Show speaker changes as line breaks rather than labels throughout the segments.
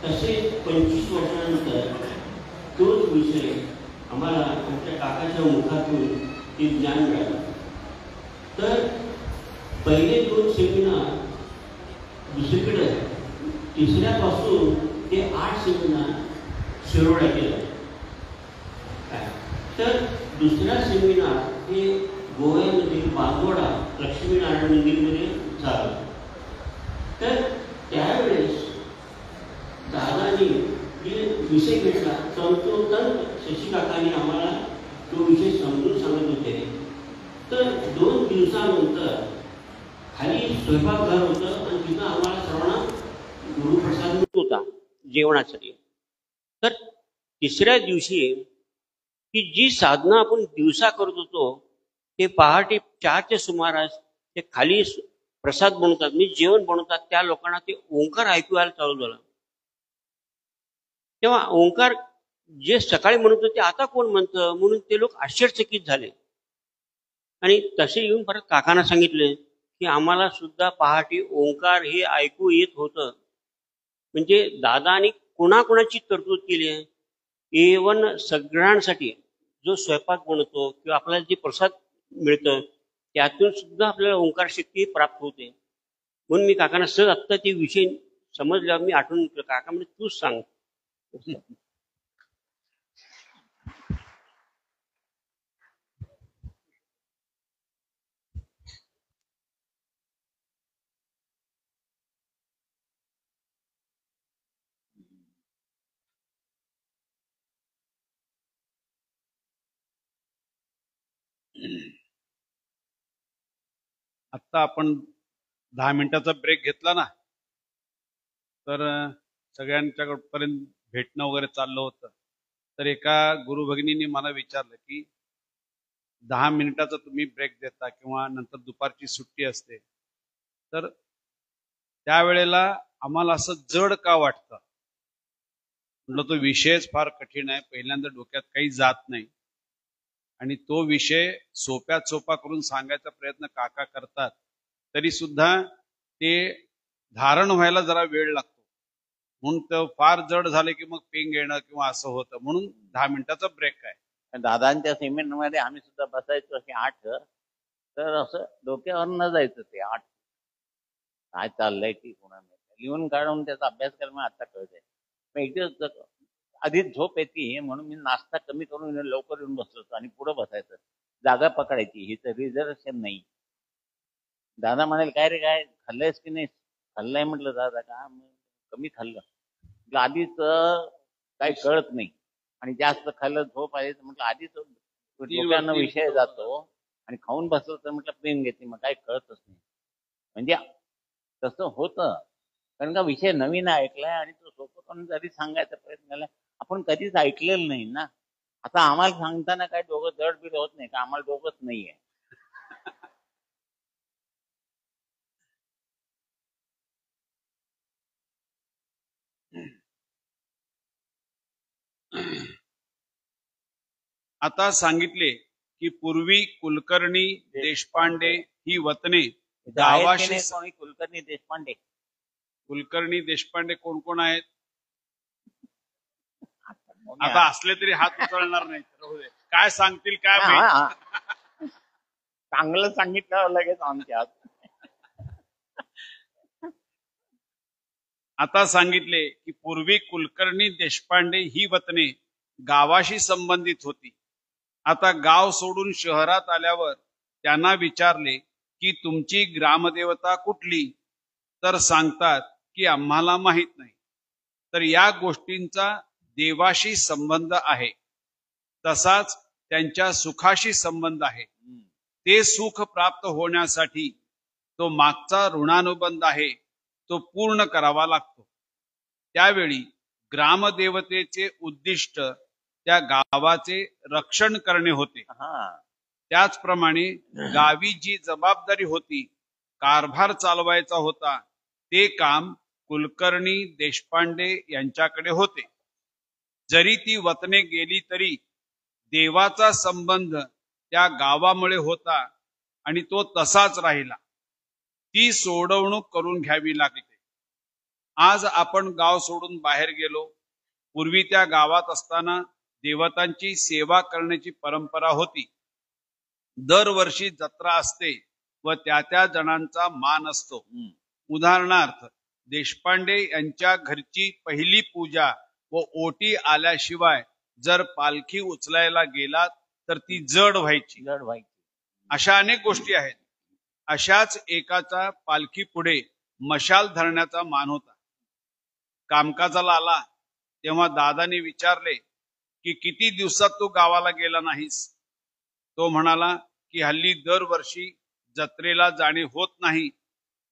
तसेच 25 वर्षानंतर तोच विषय आम्हाला आमच्या काकाच्या मुखातून ते ज्ञान मिळालं. तर पहिले 2 सेमिनार दुसरीकडे, तिसऱ्यापासून ते 8 सेमिनार शिरोडा केला. तर दुसरा सेमिनार हे गोव्यामध्ये बागोडा लक्ष्मीनारायण मंदिरमध्ये झाला. तर त्यावेळेस दादानी जे विषय घेतला तंतोतंत शशीकाकांनी आम्हाला तो विषय समजून सांगत होते. तर 2 दिवसानंतर खाली स्वयंपाकघर होतं आणि तिथं आम्हाला सर्वांना गुरुप्रसाद मिळत होता जेवणासाठी. तर तिसऱ्या दिवशी की जी साधना आपण दिवसा करत होतो ते पहाटे 4च्या सुमारास ते खाली प्रसाद बनवतात, म्हणजे जेवण बनवतात, त्या लोकांना ते ओंकार ऐकू यायला चालू झालं. तेव्हा ओंकार जे सकाळी म्हणत होते ते आता कोण म्हणतं म्हणून ते लोक आश्चर्यचकित झाले. आणि तसे येऊन परत काकांना सांगितले की आम्हाला सुद्धा पहाटे ओंकार हे ऐकू येत होतं. म्हणजे दादानी कोणाकोणाची तरतूद केली आहे. इव्हन सगळ्यांसाठी जो स्वयंपाक बनवतो किंवा आपल्याला जे प्रसाद मिळतं त्यातून सुद्धा आपल्याला ओंकार शक्ती प्राप्त होते. म्हणून मी काकांना सहज आत्ता ते विषय समजल्यावर मी आठवून काका म्हणजे तूच सांग.
आता आपण 10 मिनिटाचा ब्रेक घेतला ना, तर सगळ्यांच्या पर्यंत भेटणं वगैरे चाललं होतं. तर एका गुरुभगिनीने मला विचारलं की 10 मिनिटाचा तुम्ही ब्रेक देता किंवा नंतर दुपारची सुट्टी असते, तर त्यावेळेला आम्हाला असं जड का वाटतं. म्हटलं तो विषयच फार कठीण आहे, पहिल्यांदा डोक्यात काही जात नाही आणि तो विषय सोप्यात सोपा करून सांगायचा प्रयत्न काका करतात, तरी सुद्धा ते धारण व्हायला जरा वेळ लागतो. म्हणून तर फार जड झाले की मग पेंग येणं किंवा असं होतं. म्हणून 10 मिनिटाचा ब्रेक आहे.
दादांच्या सेमिनार मध्ये आम्ही सुद्धा बसायचो असे 8, तर असं डोक्यावर न जायचं ते 8 काय चाललंय की कोणा लिहून काढून त्याचा अभ्यास करायला आता कळतंय. मग एक दिवस आधीच झोप येते म्हणून मी नाश्ता कमी करून लवकर येऊन बसलो होतो आणि पुढे बसायचं, जागा पकडायची. ही तर रिझर्वेशन नाही. दादा म्हणाले काय रे काय खाल्लंयस की नाही. खाल्लंय म्हटलं. दादा का कमी खाल्लं. आधीच काही कळत नाही आणि जास्त खाल्लं झोप आहे म्हटलं. आधीच डोक्यानं विषय जातो आणि खाऊन बसलो तर म्हटलं प्रेम घेते, मग काही कळतच नाही. म्हणजे तसं होतं कारण का विषय नवीन ऐकलाय आणि तो सोपं करून जरी सांगायचा प्रयत्न केला, आपण कधीच ऐकलेलं नाही ना. आता आम्हाला सांगताना काय डोकं जड बिल होत नाही का, आम्हाला डोकंच नाहीये.
आता सांगितले की पूर्वी कुलकर्णी देशपांडे ही वतने गावाशी.
कुलकर्णी देशपांडे,
कुलकर्णी देशपांडे कोण कोण आहेत आता असले तरी हात उचलणार नाही. काय सांगतील काय माहिती.
चांगलं सांगितलं लगेच आमच्या हात.
आता सांगितले की पूर्वी कुलकर्णी देशपांडे ही वतने गावाशी संबंधित होती. आता गाव सोडून शहरात आल्यावर त्यांना विचारले की तुमची ग्रामदेवता कुठली, तर सांगतात की आम्हाला माहित नाही. तर या गोष्टींचा देवाशी संबंध आहे, तसाच त्यांच्या सुखाशी संबंध आहे. ते सुख प्राप्त होण्यासाठी तो मागचा ऋणानुबंध आहे तो पूर्ण करावा लागतो. त्यावेळी ग्रामदेवतेचे उद्दिष्ट त्या गावाचे रक्षण करणे होते. त्याचप्रमाणे गावी जी जबाबदारी होती, कारभार चालवायचा होता, ते काम कुलकर्णी देशपांडे यांच्याकडे होते. जरी ती वतने गेली तरी देवाचा संबंध त्या गावामुळे होता आणि तो तसाच राहिला. ती सोडवणूक करून घ्यावी लागते. आज आपण गाव सोडून बाहेर गेलो. पूर्वी त्या गावात असताना देवतांची सेवा करण्याची परंपरा होती. दरवर्षी जत्रा असते व त्या जणांचा मान असतो. उदाहरणार्थ, देशपांडे यांच्या घरची पहिली पूजा व ओटी आल्याशिवाय जर पालखी उचलायला गेलात तर ती जड व्हायची. अशा अनेक गोष्टी आहेत. अशाच एकाचा पालखी पुढे मशाल धरण्याचा मान होता. कामकाजाला आला तेव्हा दादाने विचारले की किती दिवसात तू गावाला गेला नाहीस. तो म्हणाला की हल्ली दरवर्षी जत्रेला जाणे होत नाही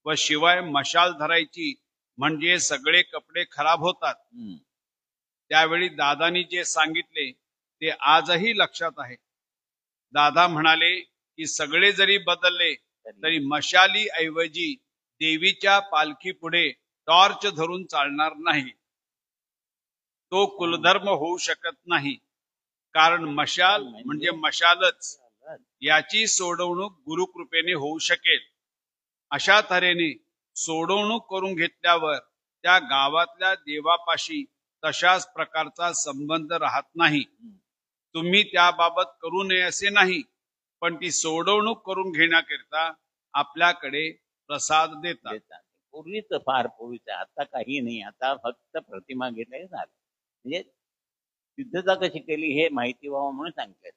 व शिवाय मशाल धरायची म्हणजे सगळे कपडे खराब होतात. त्यावेळी दादानी जे सांगितले ते आजही लक्षात आहे. दादा म्हणाले की सगळे जरी बदलले तरी मशाली ऐवजी देवीच्या पालखी पुढे टॉर्च धरून चालणार नाही. तो कुलधर्म होऊ शकत नाही, कारण मशाल म्हणजे मशालच. याची सोडवणूक गुरुकृपेने होऊ शकेल. अशा तऱ्हेने सोडवणूक करून घेतल्यावर त्या गावातल्या देवापाशी तशाच प्रकारचा संबंध राहत नाही. तुम्ही त्याबाबत करू नये असे नाही, पण ती सोडवणूक करून घेण्याकरिता आपल्याकडे प्रसाद देतात.
पूर्वीच फार पूर्वीच, आता काही नाही. आता फक्त प्रतिमा घेतल्या झालं. म्हणजे सिद्धता कशी केली हे माहिती व्हावं म्हणून सांगितलं.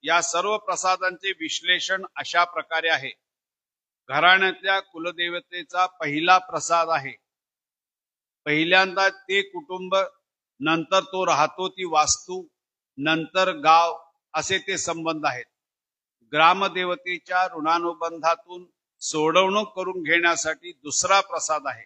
या सर्व प्रसादांचे विश्लेषण अशा प्रकारे आहे. घराण्यातल्या कुलदेवतेचा पहिला प्रसाद आहे. पहिल्यांदा ते कुटुंब, नंतर तो राहतो ती वास्तू, नंतर गाव, असे ते संबंध आहेत. ग्रामदेवतेच्या ऋणानुबंधातून सोडवणूक करून घेण्यासाठी दुसरा प्रसाद आहे.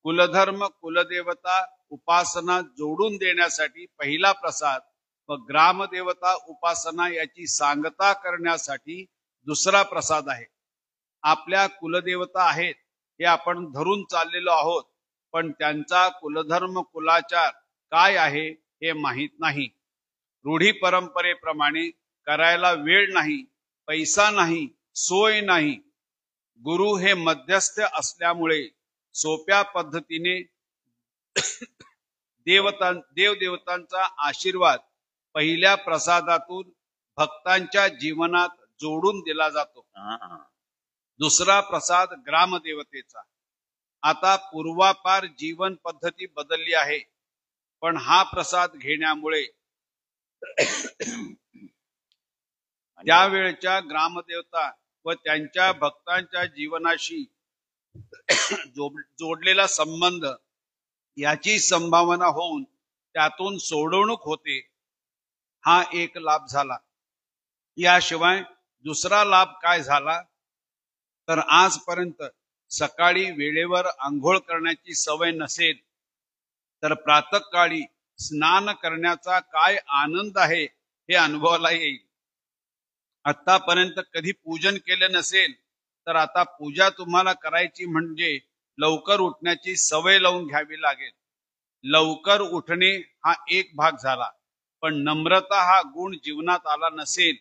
कुलधर्म, कुलदेवता उपासना जोडून देण्यासाठी पहिला प्रसाद व ग्रामदेवता उपासना याची सांगता करण्यासाठी दुसरा प्रसाद आहे. आपल्या कुलदेवता आहेत हे आपण धरून चाललेलो आहोत, पण त्यांचा कुलधर्म कुलाचार काय आहे हे माहीत नाही. रूढी परंपरेप्रमाणे करायला वेळ नाही, पैसा नाही, सोय नाही. गुरु हे मध्यस्थ असल्यामुळे सोप्या पद्धतीने देवदेवतांचा आशीर्वाद पहिल्या प्रसादातून भक्तांच्या जीवनात जोडून दिला जातो. दुसरा प्रसाद ग्रामदेवतेचा. आता पूर्वापार जीवन पद्धती बदलली आहे, पण हा प्रसाद घेण्यामुळे त्यावेळच्या ग्रामदेवता व त्यांच्या भक्तांच्या जीवनाशी जोडलेला संबंध याची संभावना होऊन त्यातून सोडवणूक होते. हा एक लाभ झाला. याशिवाय दुसरा लाभ काय झाला तर आजपर्यंत सकाळी वेळेवर आंघोळ करण्याची सवय नसेल तर प्रातःकाळी स्नान करण्याचा काय आनंद आहे हे अनुभवाला येईल. आतापर्यंत कधी पूजन केले नसेल तर आता पूजा तुम्हाला करायची म्हणजे लवकर उठण्याची सवय लावून घ्यावी लागेल. लवकर उठणे हा एक भाग झाला, पण नम्रता हा गुण जीवनात आला नसेल.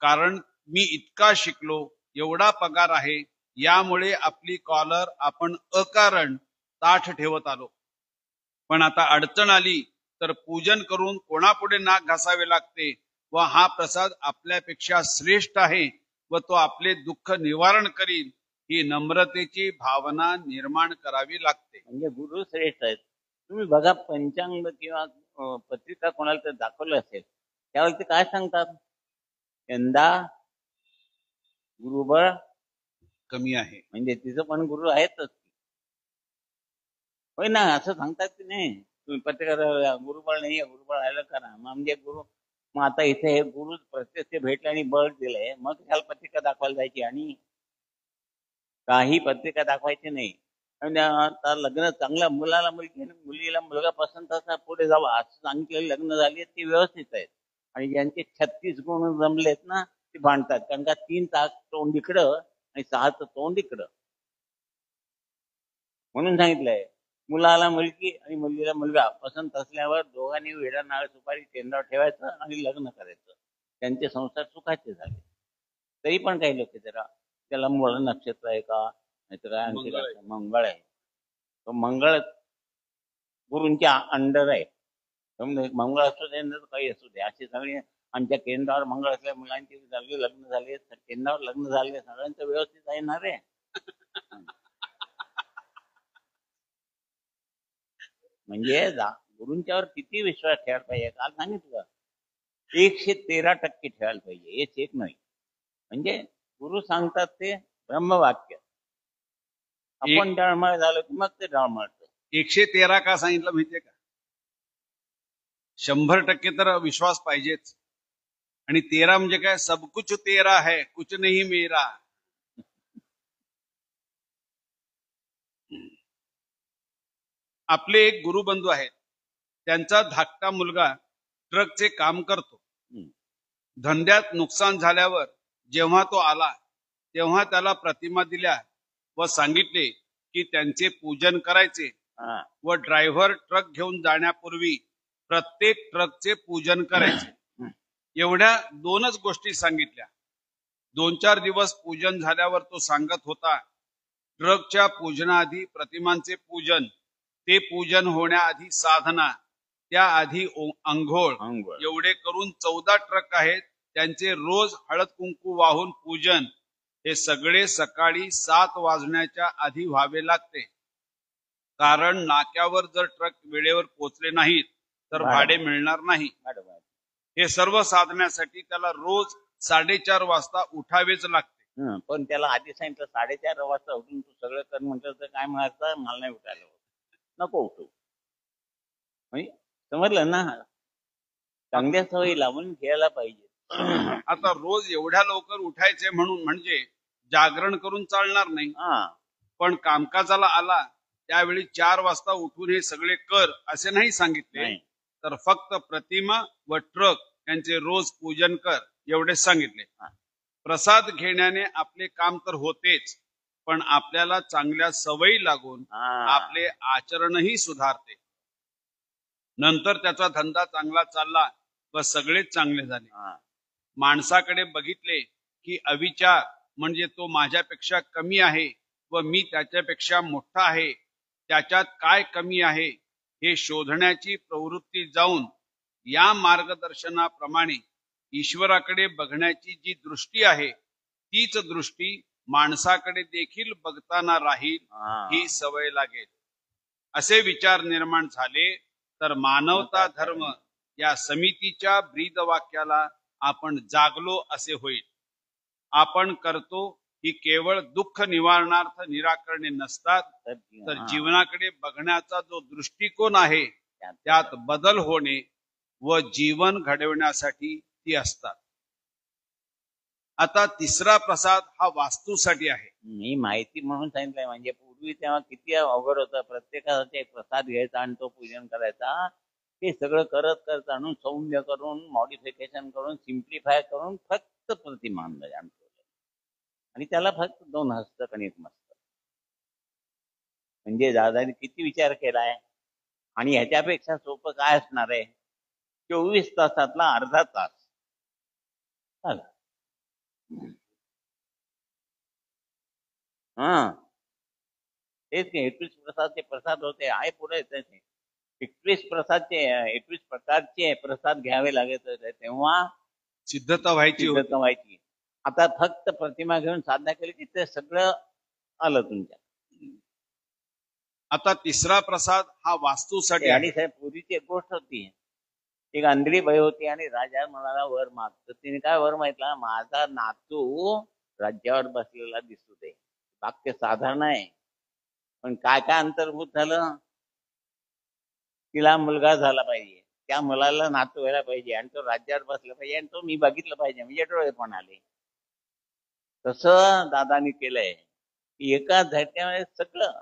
कारण मी इतका शिकलो, एवढा पगार आहे, यामुळे आपली कॉलर आपण अकारण ताठ ठेवत आलो. पण आता अडचण आली तर पूजन करून कोणापुढे नाक घासावे लागते व हा प्रसाद आपल्यापेक्षा श्रेष्ठ आहे व तो आपले दुःख निवारण करील, ही नम्रतेची भावना निर्माण करावी लागते.
म्हणजे गुरु श्रेष्ठ आहेत. तुम्ही बघा, पंचांग किंवा पत्रिका कोणाला तर दाखवलं असेल त्यावेळी ते काय सांगतात, यंदा गुरुबळ
कमी आहे.
म्हणजे तिचं पण गुरु आहेतच, होय ना, असं सांगतात की नाही. तुम्ही पत्रिका गुरुबळ नाही, गुरुबळ आलं करा. म्हणजे गुरु, मग आता इथे हे गुरु प्रत्यक्ष भेटले आणि बळ दिलंय, मग ह्याला पत्रिका दाखवायला जायची आणि काही पत्रिका दाखवायची नाही. आणि आता लग्न चांगल्या मुलाला मुलगी, मुलीला मुलगा पसंत असा पुढे जावा असं सांगितलेलं लग्न झाली ती व्यवस्थित आहेत. आणि ज्यांचे 36 गुण जमलेत ना ते भांडतात, कारण का 3 तोंड इकडं आणि 6चं तोंड इकडं. म्हणून सांगितलंय, मुलाला मुलगी आणि मुलीला मुलगा पसंत असल्यावर दोघांनी वेडा नाळ सुपारी केंद्रावर ठेवायचं आणि लग्न करायचं. त्यांचे संसार सुखाचे झाले. तरी पण काही लोक जरा त्याला मूळ नक्षत्र आहे का, नाहीतर काय आणखी
मंगळ आहे.
काय? मंगळ आहे. तो मंगळ गुरूंच्या अंडर आहे. समजा मंगळ असू दे ना काही असू दे, अशी सगळी आमच्या केंद्रावर मंगळ असल्या मुलांची सगळी लग्न झाले, केंद्रावर लग्न झाले, सगळ्यांचं व्यवस्थित आहे ना रे. म्हणजे गुरूंच्यावर किती विश्वास ठेवायला पाहिजे. काल सांगितलं 113% ठेवायला पाहिजे, हेच एक नाही. म्हणजे गुरु सांगतात ते ब्रह्मवाक्य, आपण डळमळ झालो की मग ते डळमळतं.
113 का सांगितलं माहितीये का? 100% तर विश्वास पाहिजेच. आणि 13 म्हणजे काय? सब कुछ तेरा है, कुछ नहीं मेरा. आपले एक गुरुबंधू आहेत, त्यांचा धाकटा मुलगा ट्रकचे काम करतो.
हम्म.
धंद्यात नुकसान झाल्यावर जेव्हा तो आला तेव्हा त्याला प्रतिमा दिल्या व सांगितले की त्यांचे पूजन करायचे
हा.
व ड्रायव्हर ट्रक घेऊन जाण्यापूर्वी प्रत्येक ट्रकचे पूजन करायचे. एवढ्या 2च गोष्टी सांगितल्या. 2-4 दिवस पूजन झाल्यावर तो सांगत होता, ट्रकच्या पूजनाआधी प्रतिमांचे पूजन, ते पूजन होण्याआधी साधना, त्याआधी अंघोळ,
अंघोळ.
एवढे करून 14 ट्रक आहेत, त्यांचे रोज हळद कुंकू वाहून पूजन, हे सगळे सकाळी 7 वाजण्याच्या आधी व्हावे लागते. कारण नाक्यावर जर ट्रक वेळेवर पोहोचले नाहीत तर भाडे मिळणार नाही.
बरोबर.
हे सर्व साधण्यासाठी त्याला रोज 4:30 वाजता उठावेच लागते.
पण त्याला आधी सांगितलं 4:30 वाजता उठून तू सगळं कर म्हटलं तर काय म्हणायचं, मला नाही उठायला होत, नको उठू. म्हणजे समजलं ना, चांगल्या सवयी लावून घ्यायला पाहिजे.
आता रोज एवढ्या लवकर उठायचे म्हणून म्हणजे जागरण करून चालणार नाही.
हा.
पण कामकाजाला आला त्यावेळी 4 वाजता उठून हे सगळे कर असे नाही सांगितले,
नाही.
तर फक्त प्रतिमा व ट्रक यांचे रोज पूजन कर एवढेच सांगितले. प्रसाद घेण्याने आपले काम तर होतेच, पण आपल्याला चांगल्या सवयी लागून
हा.
आपले आचरणही सुधारते. नंतर त्याचा धंदा चांगला चालला व सगळेच चांगले झाले.
हा.
माणसाकडे बघितले की अविचार म्हणजे तो माझ्यापेक्षा कमी आहे व मी त्याच्यापेक्षा मोठा आहे, त्याच्यात काय कमी आहे हे शोधण्याची प्रवृत्ती जाऊन या मार्गदर्शनाप्रमाणे ईश्वराकडे बघण्याची जी दृष्टी आहे तीच दृष्टी माणसाकडे देखील बघताना राहील,
हा.
ही सवय लागेल. असे विचार निर्माण झाले तर मानवता धर्म या समितीच्या ब्रीदवाक्याला आपण जागलो असे होईल. आपण करतो ही केवळ दुःख निवारणार्थ निराकरणे नसतात, तर जीवनाकडे बघण्याचा जो दृष्टिकोन आहे त्यात बदल होणे व जीवन घडवण्यासाठी ती असतात. आता 3रा प्रसाद हा वास्तूसाठी आहे.
मी माहिती म्हणून सांगितलंय. म्हणजे पूर्वी तेव्हा किती अवघड होतं, प्रत्येकाचा एक प्रसाद घ्यायचा आणि तो पूजन करायचा. हे सगळं करत आणून सौम्य करून, मॉडिफिकेशन करून, सिम्प्लिफाय करून फक्त प्रतिमा आणलं आणि त्याला फक्त 2 हस्तक आणि 1 मस्तक. म्हणजे दादाने किती विचार केलाय. आणि ह्याच्यापेक्षा सोपं काय असणार आहे? 24 तासातला अर्धा तास. हा, तेच 21 प्रसादचे प्रसाद होते. आहे पुढे त्याचे 21 प्रकारचे प्रसाद घ्यावे लागत होते, तेव्हा
सिद्धता व्हायची.
आता फक्त प्रतिमा घेऊन साधना केली की ते सगळं आलं तुमच्या.
आता 3रा प्रसाद हा वास्तूसाठी.
आणि साहेब पूर्वीची एक गोष्ट होती, एक आंधळी बाई होती आणि राजा म्हणाला वर माग. तर तिने काय वर मागितला, माझा नातू राज्यावर बसलेला दिसू दे. वाक्य साधारण आहे, पण काय काय अंतर्भूत झालं, तिला मुलगा झाला पाहिजे, त्या मुलाला नातू व्हायला पाहिजे आणि तो राज्यावर बसला पाहिजे आणि तो मी बघितलं पाहिजे, म्हणजे डोळे पण आले. तसं दादानी केलंय की एका झटक्यामध्ये सगळं.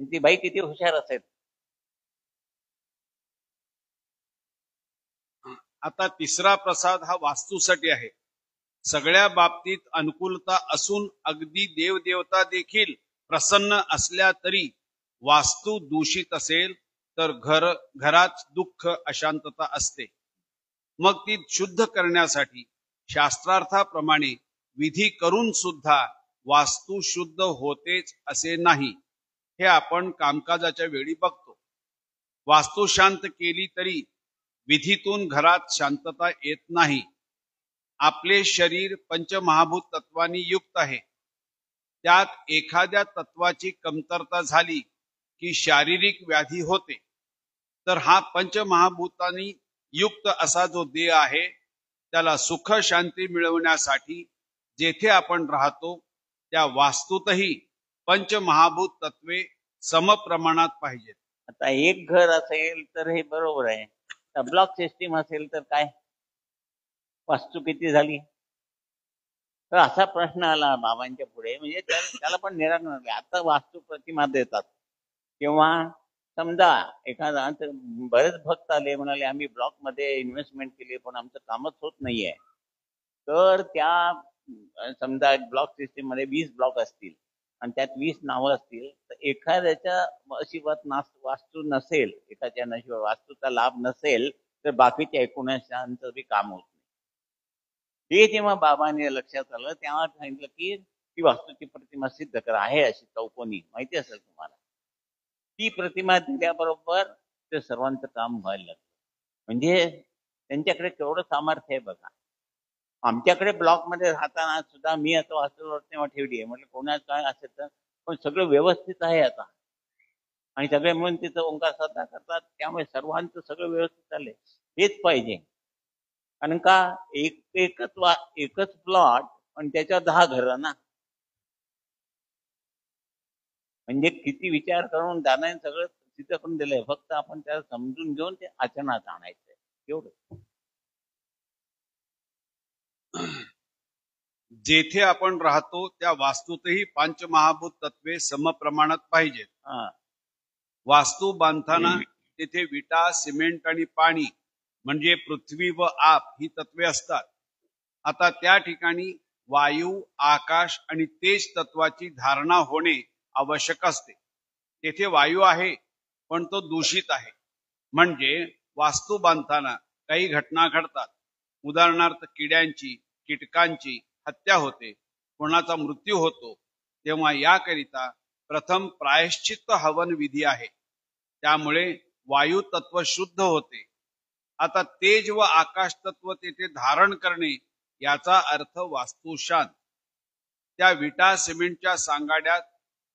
ती बाई किती हुशार असेल.
आता 3रा प्रसाद हा वास्तूसाठी आहे. सगळ्या बाबतीत अनुकूलता असून अगदी देवदेवता देखील प्रसन्न असल्या तरी वास्तू दूषित असेल तर घरात दुःख, अशांतता असते. मग ती शुद्ध करण्यासाठी शास्त्रार्थाप्रमाणे विधी करून सुद्धा वास्तू शुद्ध होतेच असे नाही, हे आपण कामकाजाच्या वेळी बघतो. वास्तू शांत केली तरी विधीतून घरात शांतता येत नाही. आपले शरीर पंचमहाभूत तत्वांनी युक्त आहे. त्यात एखाद्या तत्वाची कमतरता झाली की शारीरिक व्याधी होते. तर हा पंचमहाभूतांनी युक्त असा जो देह आहे त्याला सुख शांती मिळवण्यासाठी जेथे आपण राहतो त्या वास्तूतही पंचमहाभूत तत्वे समप्रमाणात पाहिजेत.
आता एक घर असेल तर हे बरोबर आहे, ब्लॉक सिस्टीम असेल तर काय वास्तू किती झाली? तर असा प्रश्न आला बाबांच्या पुढे, म्हणजे त्याला पण निराकरण नाही. आता वास्तू प्रतिमा देतात किंवा समजा एखादा बरेच भक्त आले म्हणाले आम्ही ब्लॉक मध्ये इन्व्हेस्टमेंट केली पण आमचं कामच होत नाहीये, तर त्या समजा ब्लॉक सिस्टीम मध्ये 20 ब्लॉक असतील आणि त्यात 20 नावं असतील, तर एखाद्याच्या नशिबात वास्तू नसेल, एखाद्या नशिबात वास्तूचा लाभ नसेल तर बाकीच्या 19 बी काम होत नाही. हे जेव्हा बाबांनी लक्षात आलं तेव्हा सांगितलं की ती वास्तूची प्रतिमा सिद्ध करा, आहे अशी चौकोनी, माहिती असेल तुम्हाला. ती प्रतिमा दिल्याबरोबर ते सर्वांचं काम व्हायला लागलं. म्हणजे त्यांच्याकडे केवढं सामर्थ्य आहे बघा. आमच्याकडे ब्लॉक मध्ये राहताना सुद्धा मी आता वास्तू तेव्हा ठेवली आहे, म्हटलं कोणाचं काय असेल तर, पण सगळं व्यवस्थित आहे आता आणि सगळे म्हणून तिथं ओंकार साधना करतात, त्यामुळे सर्वांचं सगळं व्यवस्थित चाललंय. हेच पाहिजे. कारण का एकच प्लॉट पण त्याच्यावर 10 घरं ना, म्हणजे किती विचार करून दादाने सगळं तिथं करून दिलंय. फक्त आपण त्याला समजून घेऊन ते आचरणात आणायचंय एवढं.
जेथे आपण राहतो त्या वास्तूतही पंचमहाभूत तत्वे समप्रमाणात पाहिजेत. वास्तू बांधताना तेथे विटा, सिमेंट आणि पाणी म्हणजे पृथ्वी व आप ही तत्वे असतात. आता त्या ठिकाणी वायू, आकाश आणि तेज तत्वाची धारणा होणे आवश्यक असते. तेथे वायू आहे पण तो दूषित आहे, म्हणजे वास्तू बांधताना काही घटना घडतात. उदाहरणार्थ किड्यांची, कीटकांची हत्या होते, कोणाचा मृत्यू होतो, तेव्हा याकरिता प्रथम प्रायश्चित्त हवन विधी आहे. त्यामुळे वायू तत्व शुद्ध होते. आता तेज व आकाश तत्व तेथे धारण करणे याचा अर्थ वास्तू शांत. त्या विटा सिमेंटच्या सांगाड्यात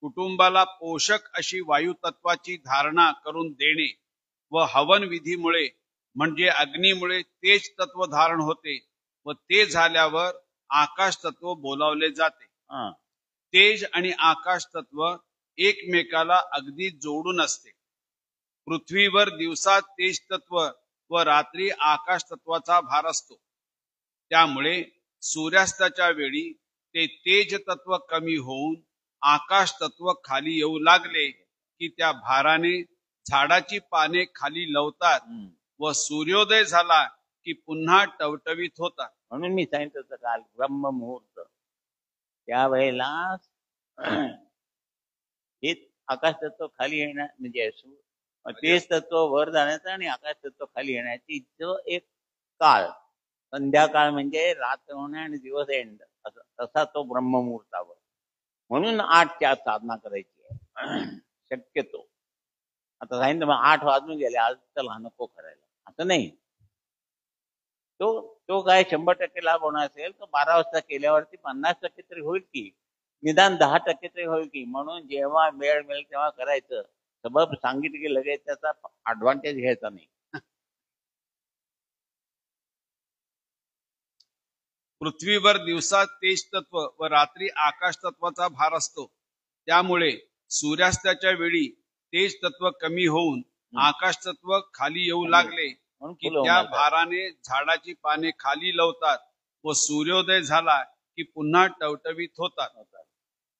कुटुंबाला पोषक अशी वायू तत्वाची धारणा करून देणे व हवन विधीमुळे म्हणजे अग्नीमुळे तेज तत्व धारण होते व ते झाल्यावर आकाश तत्व बोलावले जाते. तेज आणि आकाश तत्व एकमेकाला अगदी जोडून असते. पृथ्वीवर दिवसा तेज तत्व व रात्री आकाश तत्वाचा भार असतो. त्यामुळे सूर्यास्ताच्या वेळी ते तेज तत्व कमी होऊन आकाश तत्व खाली येऊ लागले की त्या भाराने झाडाची पाने खाली लवतात व सूर्योदय झाला की पुन्हा टवटवीत होतात.
म्हणून मी सांगितलं होतं काल ब्रह्म मुहूर्त, त्यावेळेला हे आकाश तत्व खाली येणार म्हणजे तेज तत्व वर जाण्याचा आणि आकाश तत्व खाली येण्याची जो एक काळ, संध्याकाळ म्हणजे रात्र होणे आणि दिवस एंड, तसा तो ब्रह्ममुहूर्तावर. म्हणून 8च्या साधना करायची आहे शक्यतो. आता सांगितलं मग 8 वाजून गेले आज चला नको करायला, असं नाही. तो काय 100% लाभ होणार असेल तर 12 वाजता केल्यावरती 50% तरी होईल की, निदान 10% तरी होईल की. म्हणून जेव्हा वेळ मिळेल तेव्हा करायचं. सबब सांगितलं की लगेच त्याचा ऍडव्हान्टेज घ्यायचा नाही.
पृथ्वीवर दिवसा तेज तत्व व रात्री आकाश तत्वाचा भार असतो. त्यामुळे सूर्यास्ताच्या वेळी तेज तत्व कमी होऊन आकाश तत्व खाली येऊ लागले की त्या भाराने झाडाची पाने खाली लवतात व सूर्योदय झाला की पुन्हा टवटवीत होतात.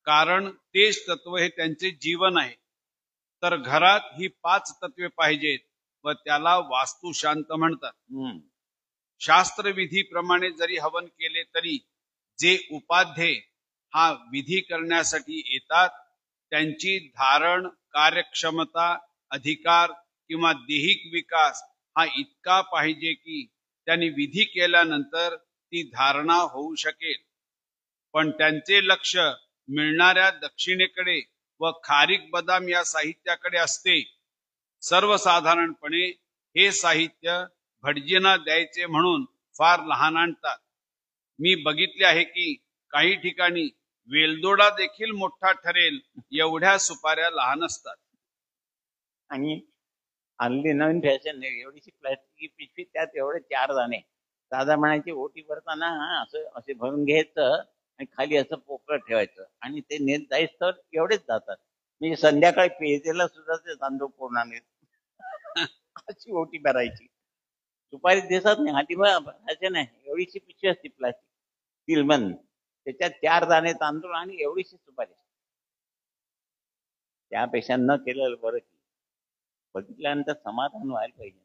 कारण तेज तत्व हे त्यांचे जीवन आहे. तर घरात ही 5 तत्वे पाहिजेत व त्याला वास्तू शांत म्हणतात. शास्त्रविधीप्रमाणे जरी हवन केले तरी जे उपाध्ये हा विधी करण्यासाठी येतात त्यांची धारण, कार्यक्षमता, अधिकार किंवा दैहिक विकास हा इतका पाहिजे की त्यांनी विधी केल्यानंतर ती धारणा होऊ शकेल. पण त्यांचे लक्ष मिळणाऱ्या दक्षिणेकडे व खारीक बदाम या साहित्याकडे असते. सर्वसाधारणपणे हे साहित्य भटजींना द्यायचे म्हणून फार लहान आणतात. मी बघितले आहे की काही ठिकाणी वेलदोडा देखील मोठा ठरेल एवढ्या सुपाऱ्या लहान असतात.
आणि आणली नवीन फॅशन एवढीशी प्लास्टिक पिशवी, त्यात एवढे 4 दाणे. दादा म्हणायचे ओटी भरताना असं असे भरून घ्यायचं आणि खाली असं पोकळ ठेवायचं आणि ते नेत जायच तर एवढेच जातात. म्हणजे संध्याकाळी पेजेला सुद्धा ते तांदूळ पूर्ण नेत अशी ओटी भरायची. सुपारी दिसत नाही, हाती भरायचे नाही, एवढीशी पिशवी असते प्लास्टिक तिलमन, त्याच्यात 4 दाणे तांदूळ आणि एवढीशी सुपारी. त्यापेक्षा न केलेलं बरं की. बघितल्यानंतर समाधान व्हायला पाहिजे ना.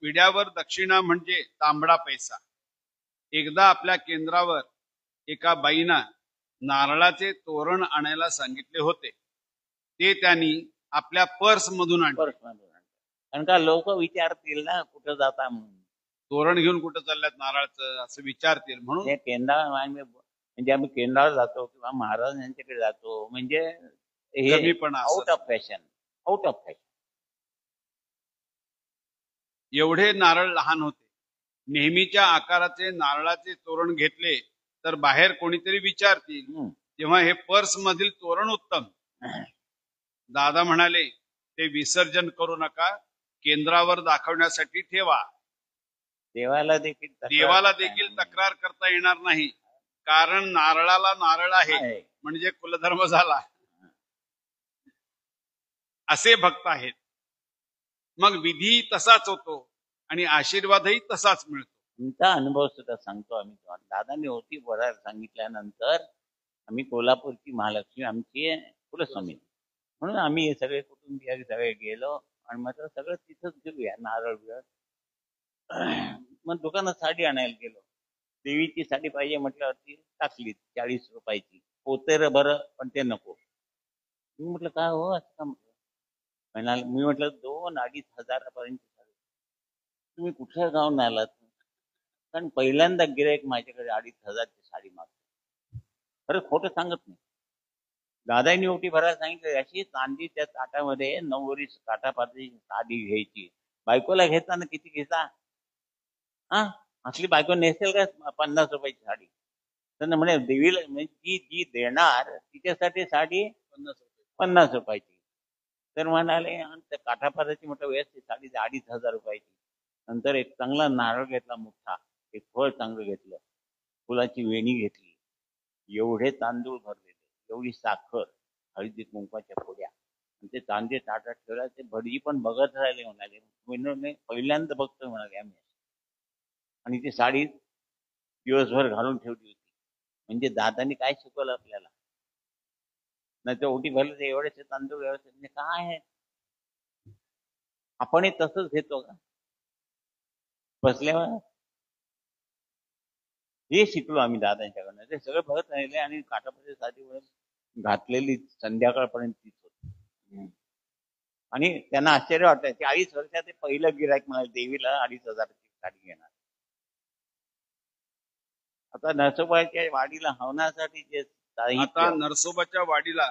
विड्यावर दक्षिणा म्हणजे तांबडा पैसा. एकदा आपल्या केंद्रावर एका बाईंना नारळाचे तोरण आणायला सांगितले होते. ते त्यांनी आपल्या पर्स मधून आणले.
कारण का लोक विचारतील ना कुठं जाता म्हणून.
तोरण घेऊन कुठं चालल्यात नारळाचं असं विचारतील म्हणून
हे केंद्रावर म्हणजे आम्ही केंद्रावर जातो किंवा महाराज यांच्याकडे जातो म्हणजे हे
कमीपणा असं.
Out of fashion.
एवढे नारळ लहान होते. नेहमीच्या आकाराचे नारळाचे तोरण घेतले तर बाहेर कोणीतरी विचारतील तेव्हा हे पर्स मधील तोरण उत्तम. दादा म्हणाले ते विसर्जन करू नका, केंद्रावर दाखवण्यासाठी ठेवा.
देवाला
देखील तक्रार करता येणार नाही, कारण नारळाला नारळ आहे म्हणजे कुलधर्म झाला. असे भक्त आहेत. मग विधी तसाच होतो आणि आशीर्वादही तसाच मिळतो.
तुमचा अनुभव सुद्धा सांगतो आम्ही. दादांनी ओटी भरायला सांगितल्यानंतर आम्ही कोल्हापूरची महालक्ष्मी आमची कुलस्वामी म्हणून आम्ही हे सगळे कुटुंबीय सगळे गेलो आणि मात्र सगळं तिथंच घेऊया नारळ बिरळ. मग दुकानात साडी आणायला गेलो. देवीची साडी पाहिजे म्हटल्यावरती टाकली 40 रुपयाची. पोतेर बरं पण ते नको. मी म्हटलं काय हो असं का म्हटलं. मी म्हटलं 2-2.5 हजारापर्यंत साडी तुम्ही कुठल्या गावून आलात. कारण पहिल्यांदा गिरायक माझ्याकडे 2.5 हजारची साडी मागतो. खरं खोटं सांगत नाही. दादांनी ओटी भरायला सांगितलं अशी चांदीच्या ताटामध्ये 9 काठापात्राची साडी घ्यायची. बायकोला घेताना किती घेता. असली बायको नेसेल का 50 रुपयाची साडी. तर म्हणे देवीला म्हणजे जी देणार तिच्यासाठी साडी 50 रुपयाची. तर म्हणाले त्या काठापात्राची म्हटलं व्यवस्थित साडी 2.5 हजार रुपयाची. नंतर एक चांगला नारळ घेतला मोठा, एक फळ चांगलं घेतलं, फुलाची वेणी घेतली, एवढे तांदूळ भरलेले, एवढी साखर, हळदी कुंकवाच्या फोड्या, ते चांदी ताटात ठेवला. ते भटजी पण बघत राहिले. म्हणाले पहिल्यांदा बघतोय म्हणाले आम्ही. आणि ती साडी दिवसभर घालून ठेवली होती. म्हणजे दादांनी काय शिकवलं आपल्याला. नाही तर ओटी भरले ते एवढेच तांदूळ व्यवस्थित म्हणजे काय आहे. आपण तसंच घेतो का बसल्यावर. हे शिकलो आम्ही दादांच्याकडनं. ते सगळं बघत राहिले आणि काठापत्री साडीवर घातलेली संध्याकाळपर्यंत तीच होती. आणि त्यांना आश्चर्य वाटतं. 40 वर्षात ते पहिलं गिरायक म्हणाले देवीला 2.5 हजाराची साडी घेणार. आता नरसोबाच्या वाडीला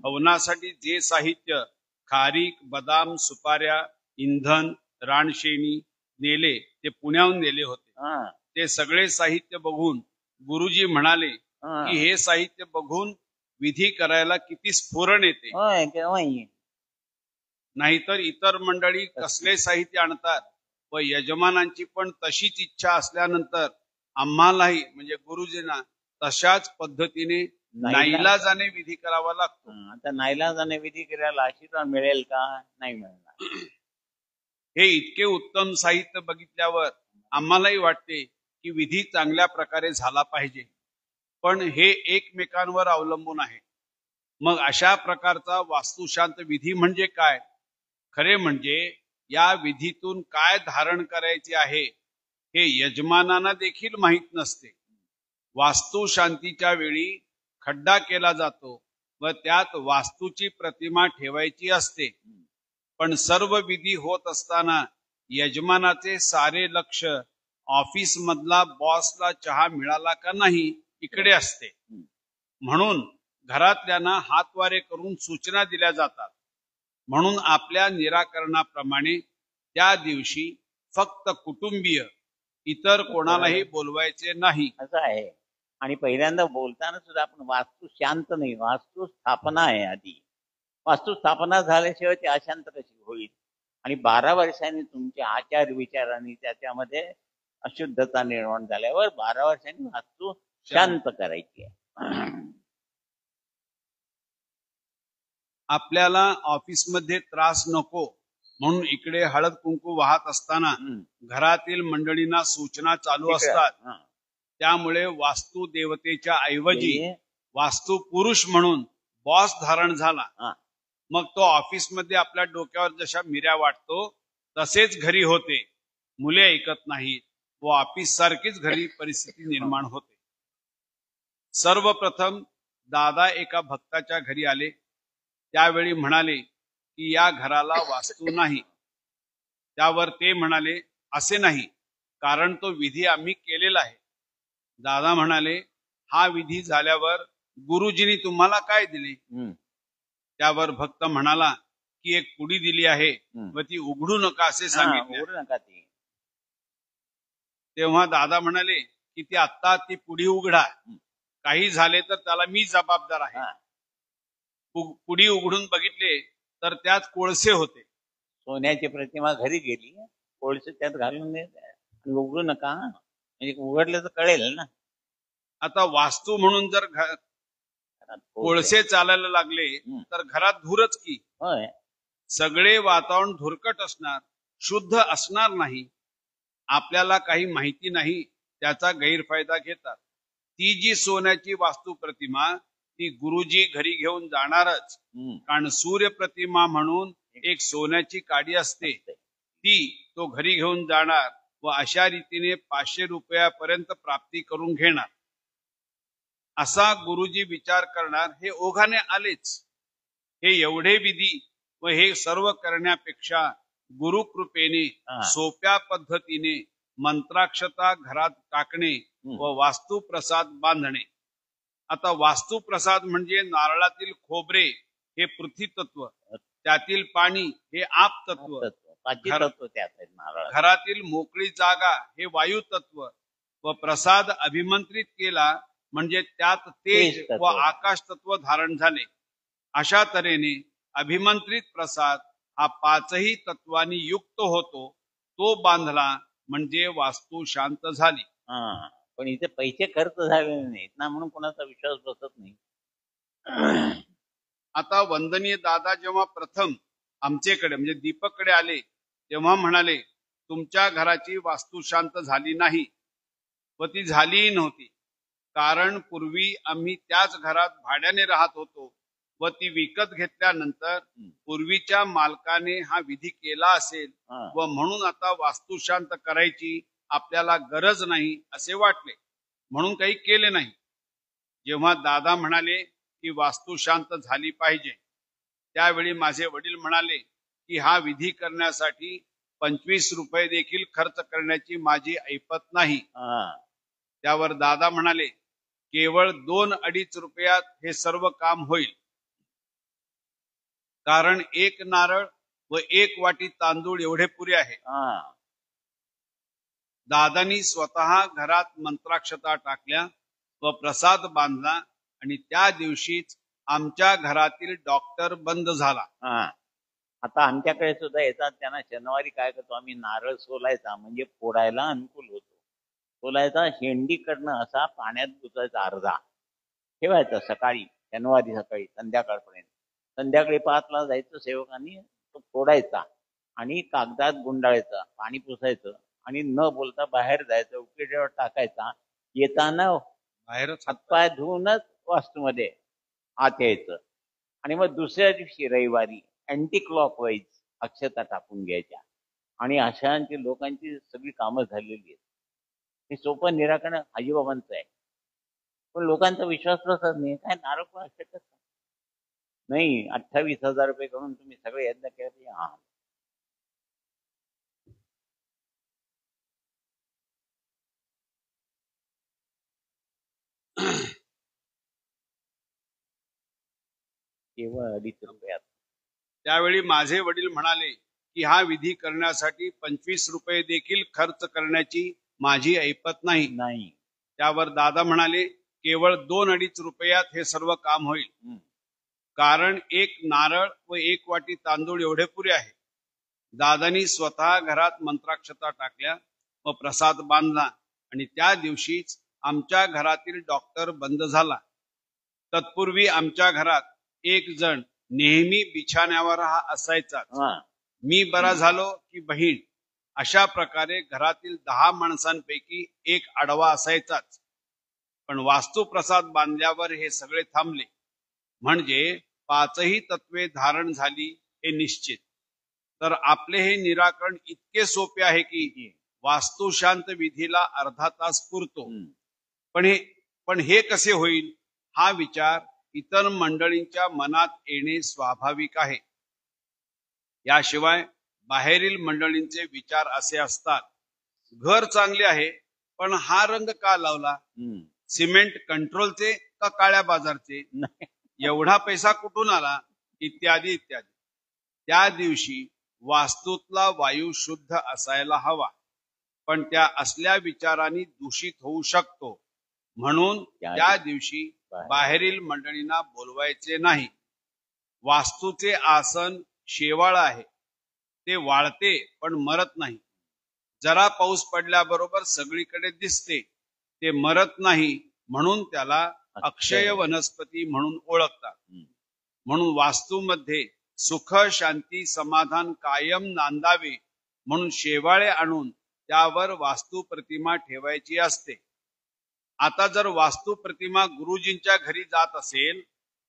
हवनासाठी
जे साहित्य खारीक, बदाम, सुपाऱ्या, इंधन, रानशेणी नेले ते पुण्याहून नेले होते. ते सगळे साहित्य बघून गुरुजी म्हणाले की हे साहित्य बघून विधी करायला किती स्फुरण येते. नाहीतर इतर मंडळी कसले साहित्य आणतात व यजमानांची पण तशीच इच्छा असल्यानंतर आम्हालाही म्हणजे गुरुजींना तशाच पद्धतीने नाईलाजाने विधी करावा लागतो.
आता नाईलाजाने विधी करायला आशीर्वाद मिळेल का. नाही मिळणार.
हे इतके उत्तम साहित्य बघितल्यावर आम्हालाही वाटते की विधी चांगल्या प्रकारे झाला पाहिजे, पण हे एकमेकांवर अवलंबून आहे. मग अशा प्रकारचा वास्तुशांत विधी म्हणजे काय. खरे म्हणजे या विधीतून काय धारण करायचे आहे हे यजमानांना देखील माहीत नसते. वास्तुशांतीच्या वेळी खड्डा केला जातो व त्यात वास्तूची प्रतिमा ठेवायची असते. पण सर्व विधी होत असताना यजमानाचे सारे लक्ष ऑफिस मधला बॉसला चहा मिळाला का नाही इकडे असते. म्हणून घरातल्यांना हातवारे करून सूचना दिल्या जातात. म्हणून आपल्या निराकरणाप्रमाणे त्या दिवशी फक्त कुटुंबीय, इतर कोणालाही बोलवायचे नाही.
असं आहे. आणि पहिल्यांदा बोलताना सुद्धा आपण वास्तू शांत नाही, वास्तू स्थापना आहे आधी. वास्तू स्थापना झाल्याशिवाय ती अशांत कशी होईल? आणि 12 वर्षांनी तुमचे आचार विचारांनी त्याच्यामध्ये अशुद्धता निर्माण झाल्यावर 12 वर्षांनी वास्तू शांत करायची आहे.
आपल्याला ऑफिसमध्ये त्रास नको म्हणून इकडे हळद कुंकू वाहत असताना घरातील मंडळींना सूचना चालू असतात. त्यामुळे वास्तू देवतेच्या ऐवजी वास्तू पुरुष म्हणून बॉस धारण झाला. मग तो ऑफिसमध्ये आपल्या डोक्यावर जशा मिऱ्या वाटतो तसेच घरी होते. मुले ऐकत नाहीत व ऑफिस सारखीच घरी परिस्थिती निर्माण होते. सर्वप्रथम दादा एका भक्ताच्या घरी आले. त्यावेळी म्हणाले की या घराला वास्तू नाही. त्यावर ते म्हणाले असे नाही, कारण तो विधी आम्ही केलेला आहे. दादा म्हणाले हा विधी झाल्यावर गुरुजींनी तुम्हाला काय दिले? त्यावर भक्त म्हणाला की एक पुडी दिली आहे व ती उघडू नका असे सांगितले. तेव्हा दादा म्हणाले की ती आत्ता ती पुडी उघडा, काही झाले तर त्याला मी जबाबदार आहे. पुडी उघडून बघितले तर त्यात कोळसे होते.
सोन्याची प्रतिमा घरी गेली, कोळसे त्यात घालून उघडू नका, म्हणजे उघडलं तर कळेल ना.
आता वास्तू म्हणून जर कोळसे चालायला लागले तर घरात धूरच की. सगळे वातावरण धुरकट असणार, शुद्ध असणार नाही. आपल्याला काही माहिती नाही त्याचा गैरफायदा घेतात. ती जी सोन्याची वास्तू प्रतिमा ती गुरुजी घरी घेऊन जाणारच, कारण सूर्य प्रतिमा म्हणून एक सोन्याची काडी असते, ती तो घरी घेऊन जाणार व अशा रीतीने 500 रुपयापर्यंत प्राप्ती करून घेणार. असा गुरुजी विचार करणार. हे ओघाने आलेच. हे एवढे विधी व हे सर्व करण्यापेक्षा गुरुकृपेने सोप्या पद्धतीने मंत्राक्षता घरात टाकणे व वास्तुप्रसाद बांधणे. आता वास्तुप्रसाद म्हणजे नारळातील खोबरे हे पृथ्वी तत्व, त्यातील पाणी हे आप तत्व, घरातील मोकळी जागा हे वायू तत्व व प्रसाद अभिमंत्रित केला म्हणजे त्यात तेज व आकाश तत्व धारण झाले. अशा तऱ्हेने अभिमंत्रित प्रसाद हा 5ही तत्वांनी युक्त होतो. तो बांधला म्हणजे वास्तू शांत झाली.
पण इथे पैसे खर्च झालेले नाहीत ना, म्हणून कोणाचा विश्वास बसत नाही.
आता वंदनीय दादा जेव्हा प्रथम आमचेकडे म्हणजे दीपककडे आले तेव्हा म्हणाले तुमच्या घराची वास्तू शांत झाली नाही व ती झालीही नव्हती, कारण पूर्वी आम्ही त्याच घरात भाड्याने राहत होतो व ती विकत घेतल्यानंतर पूर्वीच्या मालकाने हा विधी केला असेल व म्हणून आता वास्तू शांत करायची आपल्याला गरज नाही असे वाटले, म्हणून काही केले नाही. जेव्हा दादा म्हणाले की वास्तू शांत झाली पाहिजे त्यावेळी माझे वडील म्हणाले की हा विधी करण्यासाठी 25 रुपये देखील खर्च करण्याची माझी ऐपत नाही. त्यावर दादा म्हणाले केवळ 2-2.5 रुपयात हे सर्व काम होईल, कारण 1 नारळ व 1 वाटी तांदूळ एवढे पुरे आहे. दादानी स्वतः घरात मंत्राक्षता टाकल्या व प्रसाद बांधला आणि त्या दिवशीच आमच्या घरातील डॉक्टर बंद झाला.
आता आमच्याकडे सुद्धा येतात, त्यांना शनिवारी काय करतो आम्ही, नारळ सोलायचा म्हणजे फोडायला अनुकूल होतो. सोलायचा शेंडीकडनं असा पाण्यात बुचायचा, अर्धा ठेवायचा सकाळी, शनिवारी सकाळी संध्याकाळपर्यंत. संध्याकाळी 5ला जायचं सेवकांनी, तो फोडायचा आणि कागदात गुंडाळायचा, पाणी पुसायचं आणि न बोलता बाहेर जायचं, उकिड्यावर टाकायचा. येताना
बाहेरच
हातपाय धुवूनच वास्तूमध्ये आत यायचं. आणि मग दुसऱ्या दिवशी रविवारी अँटी क्लॉकवाईज अक्षता टाकून घ्यायच्या. आणि अशांची लोकांची सगळी कामं झालेली आहेत. हे सोपं निराकरण आजीबाबांचं आहे, पण लोकांचा विश्वास बसत नाही. काय नारळ पण शकत नाही. 28,000 रुपये करून तुम्ही सगळे यज्ञ केले. केवळ 2.5 रुपयात.
त्यावेळी माझे वडील म्हणाले की हा विधी करण्यासाठी 25 रुपये देखील खर्च करण्याची माझी ऐपत नाही.
नाही.
त्यावर दादा म्हणाले, केवळ 2-2.5 रुपयात हे सर्व काम होईल, कारण एक नारळ व 1 वाटी तांदूळ एवढे पुरे आहे. दादानी स्वतः घरात मंत्राक्षता टाकल्या व प्रसाद बांधला आणि त्या दिवशीच आमच्या घरातील डॉक्टर बंद झाला. तत्पूर्वी आमच्या घरात एक जण नेहमी बिछाण्यावर हा असायचा. मी बरा झालो की बहीण, अशा प्रकारे घरातील 10 माणसांपैकी एक आडवा असायचाच. पण वास्तुप्रसाद बांधल्यावर हे सगळे थांबले. म्हणजे 5ही तत्वे धारण झाली हे निश्चित. तर आपले हे निराकरण इतके सोपे आहे की वास्तुशांत विधीला अर्धा तास पुरतो. पण हे कसे होईल हा विचार इतर मंडळींच्या मनात येणे स्वाभाविक आहे. याशिवाय बाहेरील मंडळींचे विचार असे असतात, घर चांगले आहे पण हा रंग का लावला, सिमेंट कंट्रोलचे का काळ्या बाजारचे, एवढा पैसा कुठून आला, इत्यादी इत्यादी. त्या दिवशी वास्तूतला वायू शुद्ध असायला हवा, पण त्या असल्या विचारांनी दूषित होऊ शकतो. म्हणून त्या दिवशी बाहेरील मंडळींना बोलवायचे नाही. वास्तूचे आसन शेवाळ आहे, ते वाळते पण मरत नाही. जरा पाऊस पडल्याबरोबर सगळीकडे दिसते, ते मरत नाही, म्हणून त्याला अक्षय वनस्पती म्हणून ओळखतात. म्हणून वास्तूमध्ये सुख शांती समाधान कायम नांदावे म्हणून शेवाळे आणून त्यावर वास्तू प्रतिमा ठेवायची असते. आता जर वास्तू प्रतिमा गुरुजींच्या घरी जात असेल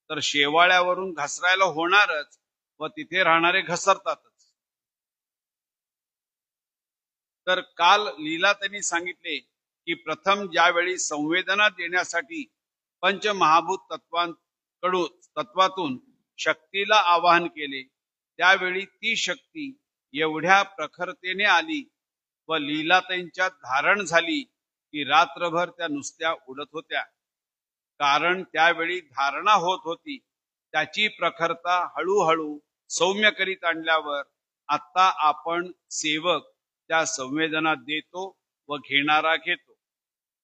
तर शेवाळ्यावरून घसरायला होणारच व तिथे राहणारे घसरतातच. तर काल लीला त्यांनी सांगितले की प्रथम ज्यावेळी संवेदना देण्यासाठी पंचमहाभूत तत्वातून शक्तीला आवाहन केले, त्यावेळी ती शक्ती एवढ्या प्रखरतेने आली व लीलाताईंच्यात धारण झाली की रात्रभर त्या नुसत्या उडत होत्या. कारण त्यावेळी धारणा होत होती. त्याची प्रखरता हळूहळू सौम्य करीत आणल्यावर आता आपण सेवक त्या संवेदना देतो व घेणारा घेतो.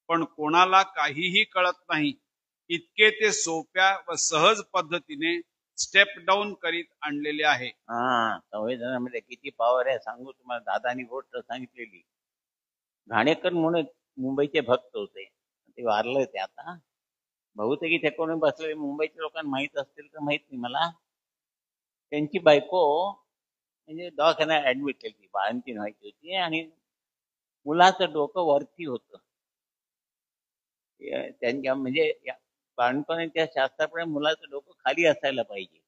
पण कोणाला काहीही कळत नाही इतके ते सोप्या व सहज पद्धतीने स्टेप डाऊन करीत आणलेले आहे.
संवेदनामध्ये किती पॉवर आहे सांगू तुम्हाला. दादानी गोष्ट सांगितलेली. घाणेकर म्हणून मुंबईचे भक्त होते, ते वारले ते आता. बहुतेक इथे कोणी बसले मुंबईच्या लोकांना माहित असतील तर माहित नाही मला. त्यांची बायको म्हणजे दवाखान्यात ऍडमिट केली, बाळंतीण व्हायची होती आणि मुलाचं डोकं वरती होतं. त्यांच्या म्हणजे बाळपणाच्या शास्त्राप्रमाणे मुलाचं डोकं खाली असायला पाहिजे.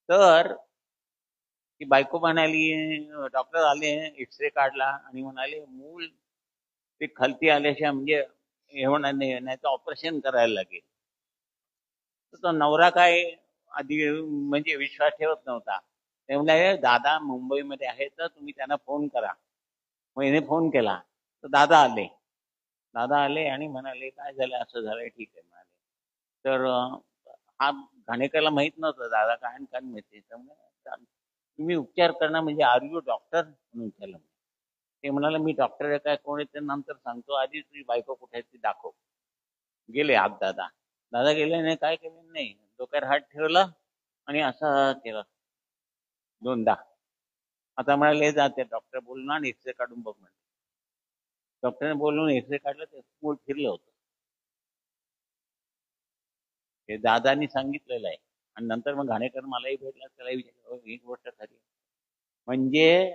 तर ती बायको म्हणाली, डॉक्टर आले, एक्सरे काढला आणि म्हणाले मूल ते खालती आल्याशिवाय म्हणजे हे होणार नाही, तर ऑपरेशन करायला लागेल. तर तो नवरा काय आधी म्हणजे विश्वास ठेवत नव्हता. ते म्हणाले दादा मुंबईमध्ये आहे तर तुम्ही त्यांना फोन करा. मग हिने फोन केला तर दादा आले आणि म्हणाले काय झालं, असं झालंय, ठीक आहे म्हणाले. तर हा घाणेकरला माहित नव्हतं दादा काय काय माहिती. तुम्ही उपचार करणं म्हणजे आर यू डॉक्टर म्हणून विचारलं. ते म्हणाले मी डॉक्टर आहे, काय कोण आहे ते नंतर सांगतो, आधी तुझी बायको कुठे ती दाखव. गेले आत दादा गेले नाही, काय केलं नाही, डोक्यावर हात ठेवला आणि असं केलं 2दा. आता म्हणाले जाते डॉक्टर बोलून आणि एक्सरे काढून बघ म्हणे. डॉक्टरने बोलून एक्सरे काढलं, ते मूळ फिरलं होतं. हे दादानी सांगितलेलं आहे. आणि नंतर मग घाणेकर मलाही भेटला, त्यालाही विचारलं ही गोष्ट खरी. म्हणजे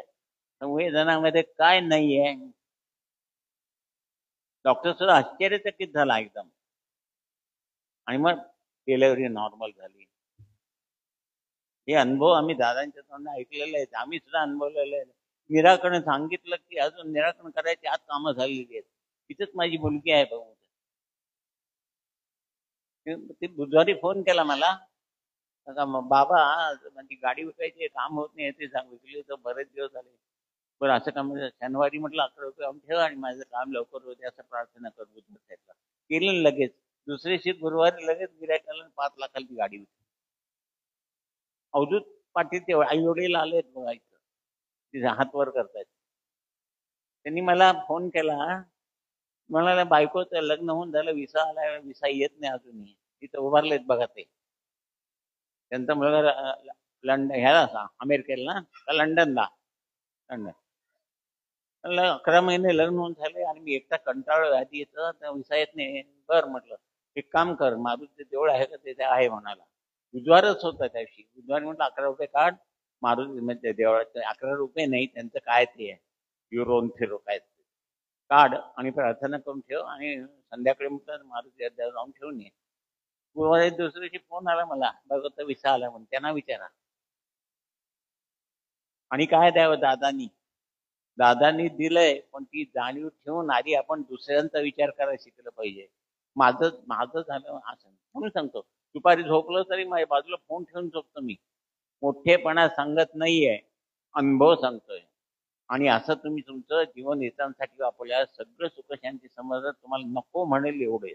संवेदनामध्ये काय नाहीये. डॉक्टर सुद्धा आश्चर्यचकित झाला एकदम. आणि मग डिलेव्हरी नॉर्मल झाली. हे अनुभव आम्ही दादांच्या तोंडाने ऐकलेले आहेत, आम्ही सुद्धा अनुभवलेले आहेत. निराकरण सांगितलं की अजून निराकरण करायची आज कामं झालेली आहेत. तिथेच माझी मुलगी आहे भाऊ. ती बुधवारी फोन केला मला, बाबा माझी गाडी विकायची, काम होत नाही, ते सांग विकली तर बरेच दिवस झाले. बरं असं काम शनिवारी म्हटलं 11 रुपये ठेवा आणि माझं काम लवकर होते असं प्रार्थना कर. बुधवार केलं लगेच. दुसऱ्या दिवशी गुरुवारी लगेच गिऱ्हाईकाला 5 लाखाची गाडी होती. अवधूत पाटील ते आई वडील आलेत बघायचं, तिथे हात वर करतायत. त्यांनी मला फोन केला, म्हणाला बायकोचं लग्न होऊन झालं, विसा आलाय, विसा येत नाही अजूनही, तिथं उभारलेत बघा ते. त्यांचा मुलगा लंडन ह्याला अमेरिकेला ना का लंडनला, लंडन. 11 महिने लग्न होऊन झाले आणि मी एकटा कंटाळलो, आधी येतं विसा येत नाही. बर म्हटलं, एक काम कर, मारुती देऊळ आहे का, ते आहे म्हणाला. बुधवारच होता त्या दिवशी. बुधवार म्हटलं 11 रुपये काढ, मारुती म्हणजे देवळाचे 11 रुपये नाही, त्यांचं काय ते आहे युरोन फिरो काय काढ आणि प्रार्थना करून ठेव आणि संध्याकाळी म्हटलं मारुती जाऊन ठेवून ये. गुरुवारी दुसऱ्या दिवशी फोन आला मला, बघा विसा आला म्हणून. त्यांना विचारा. आणि काय द्यावं दादानी दिलंय, पण ती जाणीव ठेवून आधी आपण दुसऱ्यांचा विचार करायला शिकलं पाहिजे. माझं झालं असं म्हणून सांगतो. दुपारी झोपलं तरी माझ्या बाजूला फोन ठेवून झोपतो मी. मोठेपणा सांगत नाहीये, अनुभव सांगतोय. आणि असं तुम्ही तुमचं जीवन इतरांसाठी वापरल्यास सगळं सुख शांती समजत तुम्हाला नको म्हणेल एवढे.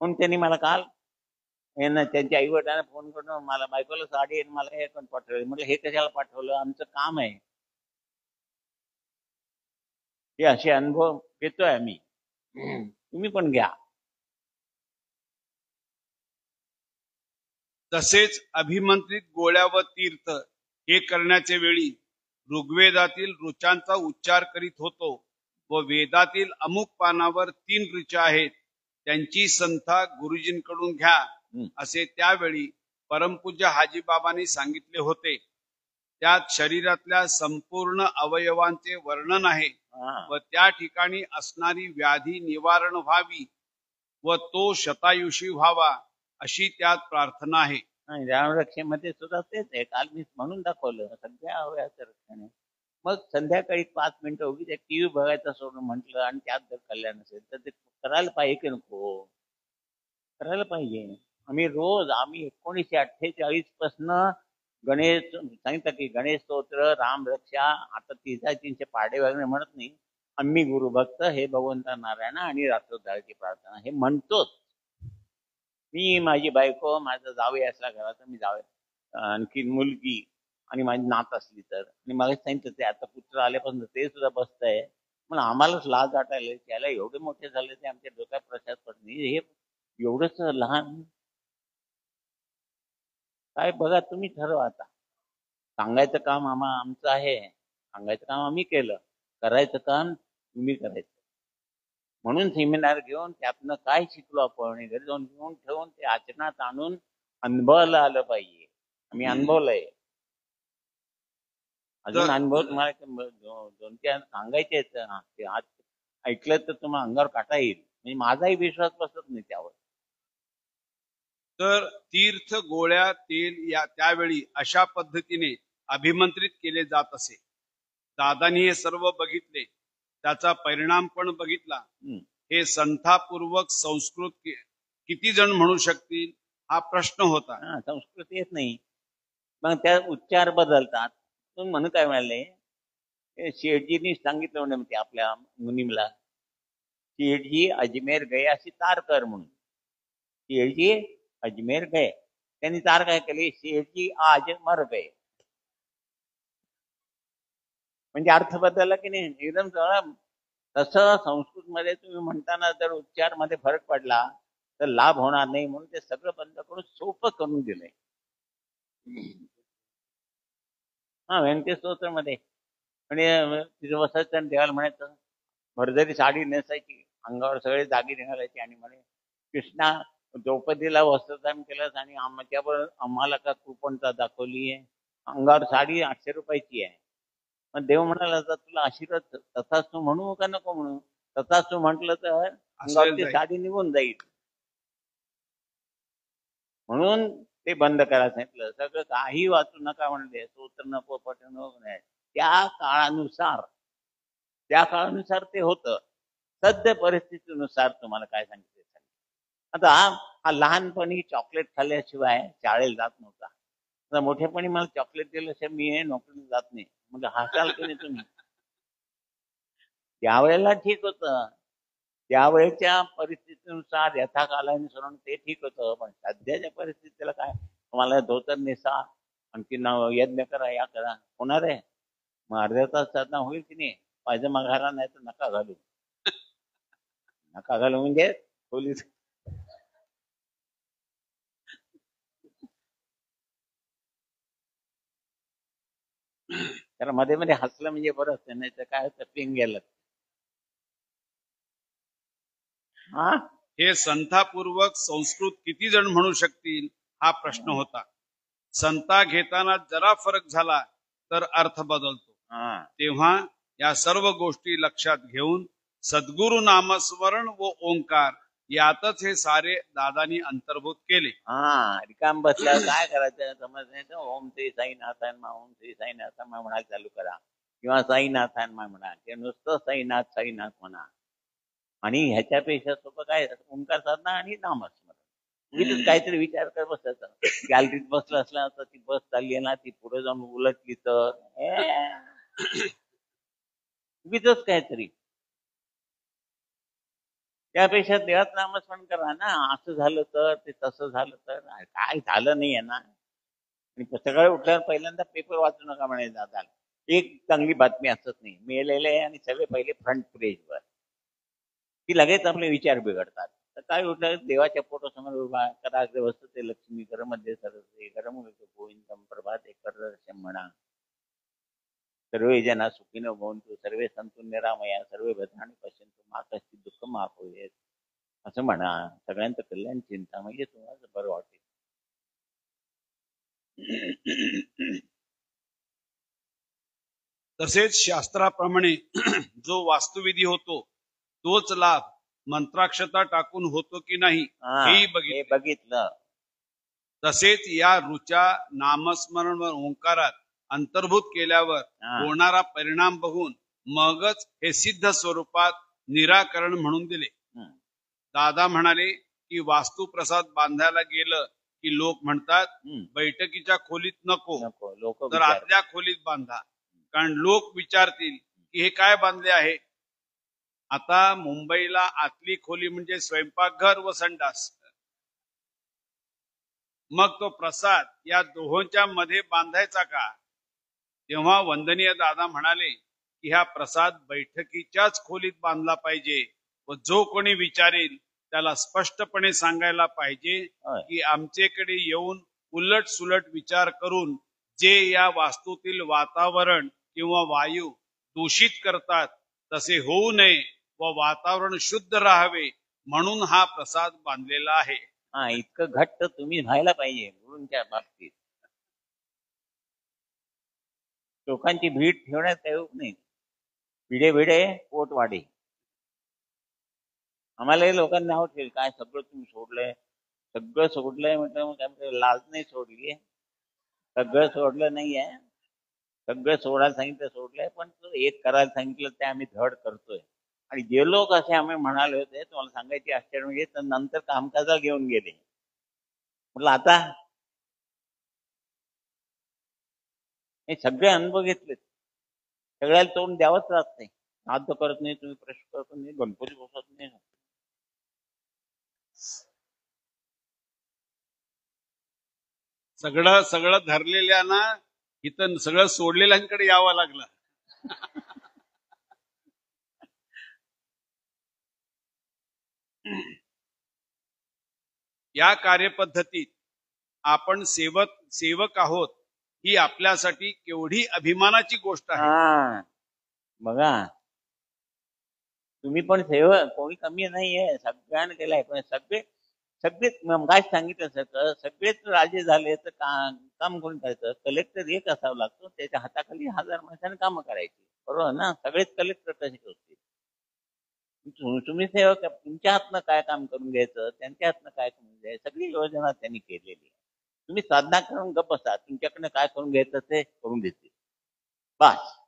म्हणून त्यांनी मला काल त्यांच्या आई वडिलांना फोन करून मला बायकोला साडी आणि मला हे पण पाठवलं. म्हटलं हे कशाला पाठवलं, आमचं काम आहे. हे असे अनुभव घेतोय आम्ही, तुम्ही पण घ्या.
तसेच अभिमंत्रित गोळ्या व तीर्थ हे करण्याचे वेळी ऋग्वेदातील ऋचांचा उच्चार करीत होतो व वेदातील अमुक पानावर 3 ऋचा आहेत, त्यांची संथा गुरुजींकडून घ्या असे त्यावेळी परमपूज्य हाजीबाबांनी सांगितले होते. त्यात शरीरातल्या संपूर्ण अवयवांचे वर्णन आहे व त्या ठिकाणी असणारी व्याधी निवारण व्हावी व तो शतायुषी व्हावा अशी त्यात प्रार्थना आहे.
रामरक्षेमध्ये सुद्धा तेच आहे. काल मी म्हणून दाखवलं सगळ्या अवयवाचं रक्षण आहे. मग संध्याकाळी 5 मिनिटं उगीच एक टीव्ही बघायचा सोडून म्हटलं आणि त्यात जर कल्याण असेल तर ते करायला पाहिजे की नको, करायला पाहिजे. आम्ही 1948 पासून गणेश सांगितलं की गणेश स्तोत्र, रामरक्षा, आता 300 पाडे वगैरे म्हणत नाही. आम्ही गुरुभक्त हे भगवंता नारायण आणि रात्रोद्धाराची प्रार्थना हे म्हणतोच. मी, माझी बायको, माझा जावई असला घरात, मी जावे, आणखी मुलगी आणि माझी नात असली तर. आणि मला सांगितलं ते आता पुत्र आल्यापासून ते सुद्धा बसतंय. मग आम्हालाच लाज वाटायला, त्याला एवढे मोठे झाले ते आमच्या डोक्यात प्रसाद पडत नाही. हे एवढंच लहान काय बघा, तुम्ही ठरवा. आता सांगायचं काम आमचं आहे, सांगायचं काम आम्ही केलं, करायचं काम तुम्ही करायचं. म्हणून सेमिनार घेऊन त्यातनं काय शिकलो आपण घरी जाऊन घेऊन ठेवून ते आचरणात आणून अनुभवायला आलं पाहिजे. आम्ही अनुभवलंय. अजून अनुभव तुम्हाला 2-4 सांगायचे आहेत. आज ऐकलं तर तुम्हाला अंगावर काटा येईल. म्हणजे माझाही विश्वास बसत नाही त्यावर.
तर तीर्थ, गोळ्या, तेल या त्यावेळी अशा पद्धतीने अभिमंत्रित केले जात असे. दादांनी हे सर्व बघितले, त्याचा परिणाम पण बघितला. हे संथापूर्वक संस्कृत किती जण म्हणू शकतील हा प्रश्न होता.
संस्कृत येत नाही, मग त्या उच्चार बदलतात. तुम्ही म्हणून काय म्हणाले, शेठजींनी सांगितलं म्हणजे आपल्या मुनीमला, शेठजी अजमेर गए अशी तार कर म्हणून. शेठजी अजमेर गए, त्यांनी तार काय केली, शेठजी आज मर गए. म्हणजे अर्थ बदलला की नाही एकदम सरळ. तसं संस्कृत मध्ये तुम्ही म्हणताना जर उच्चार मध्ये फरक पडला तर लाभ होणार नाही, म्हणून ते सगळं बंद करून सोपं करून दिलंय. व्यंकटेश स्तोत्र मध्ये म्हणजे तिथे बसायचं आणि देवाला म्हणायचं, भरजरी साडी नेसायची, अंगावर सगळे दागिने घालायचे आणि म्हणे कृष्णा द्रौपदीला वस्त्रदान केलं आणि त्याबरोबर आम्हाला का कृपणता दाखवली आहे. अंगावर साडी 800 रुपयाची आहे. मग देव म्हणाला तुला आशीर्वाद तसाच तू म्हणू का नको म्हणू, तसाच तू म्हटलं तर अंगावरची साडी निघून जाईल. म्हणून ते बंद करायला सांगितलं. सगळं काही वाचू नका म्हणले, स्तोत्र नको, पठण नको. त्या काळानुसार ते होतं. सद्य परिस्थितीनुसार तुम्हाला काय सांगितलं. आता हा लहानपणी चॉकलेट खाल्ल्याशिवाय शाळेला जात नव्हता. आता मोठेपणी मला चॉकलेट दिल्याशिवाय मी नोकरीला जात नाही. म्हणजे हसाल की नाही तुम्ही. त्यावेळेला ठीक होतं, त्यावेळेच्या परिस्थितीनुसार यथाकालानुसार ते ठीक होतं. पण सध्याच्या परिस्थितीला काय, तुम्हाला धोतर नेसा, आणखी यज्ञ करा, या करा, होणार आहे? मग अर्ध्या तास साधना होईल की नाही? पायजमा घाला, नाही तर नका घालू. नका घालू म्हणजे पोलीस तर मध्ये मध्ये हसलं म्हणजे बरं असतं, नाही तर काय होतं, पिंग गेलं. हा,
हे संथापूर्वक संस्कृत किती जण म्हणू शकतील हा प्रश्न होता. संता घेताना जरा फरक झाला तर अर्थ बदलतो.
हा,
तेव्हा या सर्व गोष्टी लक्षात घेऊन सद्गुरु नामस्मरण व ओंकार यातच हे सारे दादानी अंतर्भूत केले.
हा, रिकाम बसल्यावर काय करायचं समज नाही तर ओम श्री साईनाथाय मा, ओम श्री साईनाथाय मा म्हणायला चालू करा, किंवा साईनाथाय मा म्हणा, किंवा नुसतं साईनाथ साईनाथ म्हणा. आणि ह्याच्यापेक्षा सोपं काय, ओंकार साधना आणि नामस्मरण. उगीच काहीतरी विचार कर बसायचा. गॅलरीत बसलं असलं तर ती बस चालली ना, ती पुढे जाऊन उलटली तर उगीच काहीतरी. त्यापेक्षा देवात नामस्मरण करा ना. असं झालं तर, ते तसं झालं तर, काय झालं नाही आहे ना. आणि सकाळी उठल्यावर पहिल्यांदा पेपर वाचू नका म्हणायचं. आता एक चांगली बातमी असत नाही, मेलेले आणि सगळे पहिले फ्रंट पेजवर, की लगेच आपले विचार बिघडतात. तर काय उठलं, देवाच्या फोटोसमोर उभा करा, वसते लक्ष्मी कर मध्ये सरस्वती गरम गोविंदम प्रभाते कर म्हणा. सर्वे जना सुखीनो भवन्तु, सर्वे सन्तु निरामया, सर्वे भद्राणि पश्यन्तु मा कश्चित् दुःखं मा भवेत्, असं म्हणा. सगळ्यांचं कल्याण चिंता, म्हणजे तुम्हाला बरं वाटेल.
तसेच शास्त्राप्रमाणे जो वास्तुविधी होतो तोच लाभ मंत्राक्षता टाकून होतो की नाही हेही
हे बघितलं.
तसेच या रुचा नामस्मरण व ओंकारात अंतर्भूत केल्यावर होणारा परिणाम बघून मगच हे सिद्ध स्वरूपात निराकरण म्हणून दिले. दादा म्हणाले की वास्तुप्रसाद बांधायला गेलं की लोक म्हणतात बैठकीच्या खोलीत नको,
लोक
तर आतल्या खोलीत बांधा, कारण लोक विचारतील की हे काय बांधले आहे. आता मुंबईला आतली खोली म्हणजे स्वयंपाकघर व संडास, मग तो प्रसाद या दोहोंच्या मध्ये बांधायचा का? तेव्हा वंदनीय दादा म्हणाले की हा प्रसाद बैठकीच्याच खोलीत बांधला पाहिजे, व जो कोणी विचारेल त्याला स्पष्टपणे सांगायला पाहिजे की आमचेकडे येऊन उलट सुलट विचार करून जे या वास्तूतील वातावरण किंवा वायू दूषित करतात तसे होऊ नये व वातावरण शुद्ध राहावे म्हणून हा प्रसाद बांधलेला आहे.
इतकं घट्ट तुम्ही व्हायला पाहिजे गुरूंच्या बाबतीत. लोकांची भीड ठेवण्यात काही होत नाही. भिडे भिडे पोट वाढे. आम्हाला लोकांनी नाव ठेवलं, काय सगळं तुम्ही सोडलंय, सगळं सोडलंय म्हटलं. मग काय लाज नाही सोडली, सगळं सोडलं नाहीये. सगळं सोडायला सांगितलं सोडलंय, पण एक करायला सांगितलं ते आम्ही धड करतोय. आणि जे लोक असे आम्ही म्हणाले होते, तुम्हाला सांगायची आश्चर्य म्हणजे, तर नंतर कामकाजाला घेऊन गेले. म्हटलं आता हे सगळे अनुभव घेतलेत, सगळ्याला तोंड द्यावंच लागते. नाद करत नाही तुम्ही, प्रश्न करत नाही, गणपती बसत नाही.
सगळं धरलेल्यांना इथं सगळं सोडलेल्यांकडे यावं लागलं. या कार्यपद्धतीत आपण सेवक आहोत ही आपल्यासाठी केवढी अभिमानाची गोष्ट आहे.
बघा, तुम्ही पण सेवक, कोणी कमी नाहीये, सगळ्यांना केलंय. पण सगळेच काय सांगितलं, सगळेच राजे झाले तर काम कोण करायचं? कलेक्टर एक असावं लागतो, त्याच्या हाताखाली 1000 माणसांनी कामं करायची, बरोबर ना? सगळेच कलेक्टर तसे होते. तुम्ही सेवक, तुमच्या हातनं काय काम करून घ्यायचं, त्यांच्या हातनं काय करून घ्यायचं, सगळी योजना त्यांनी केलेली आहे. तुम्ही साधना करून गप्प बसा, तुमच्याकडनं काय करून घ्यायचं ते करून देते, बस.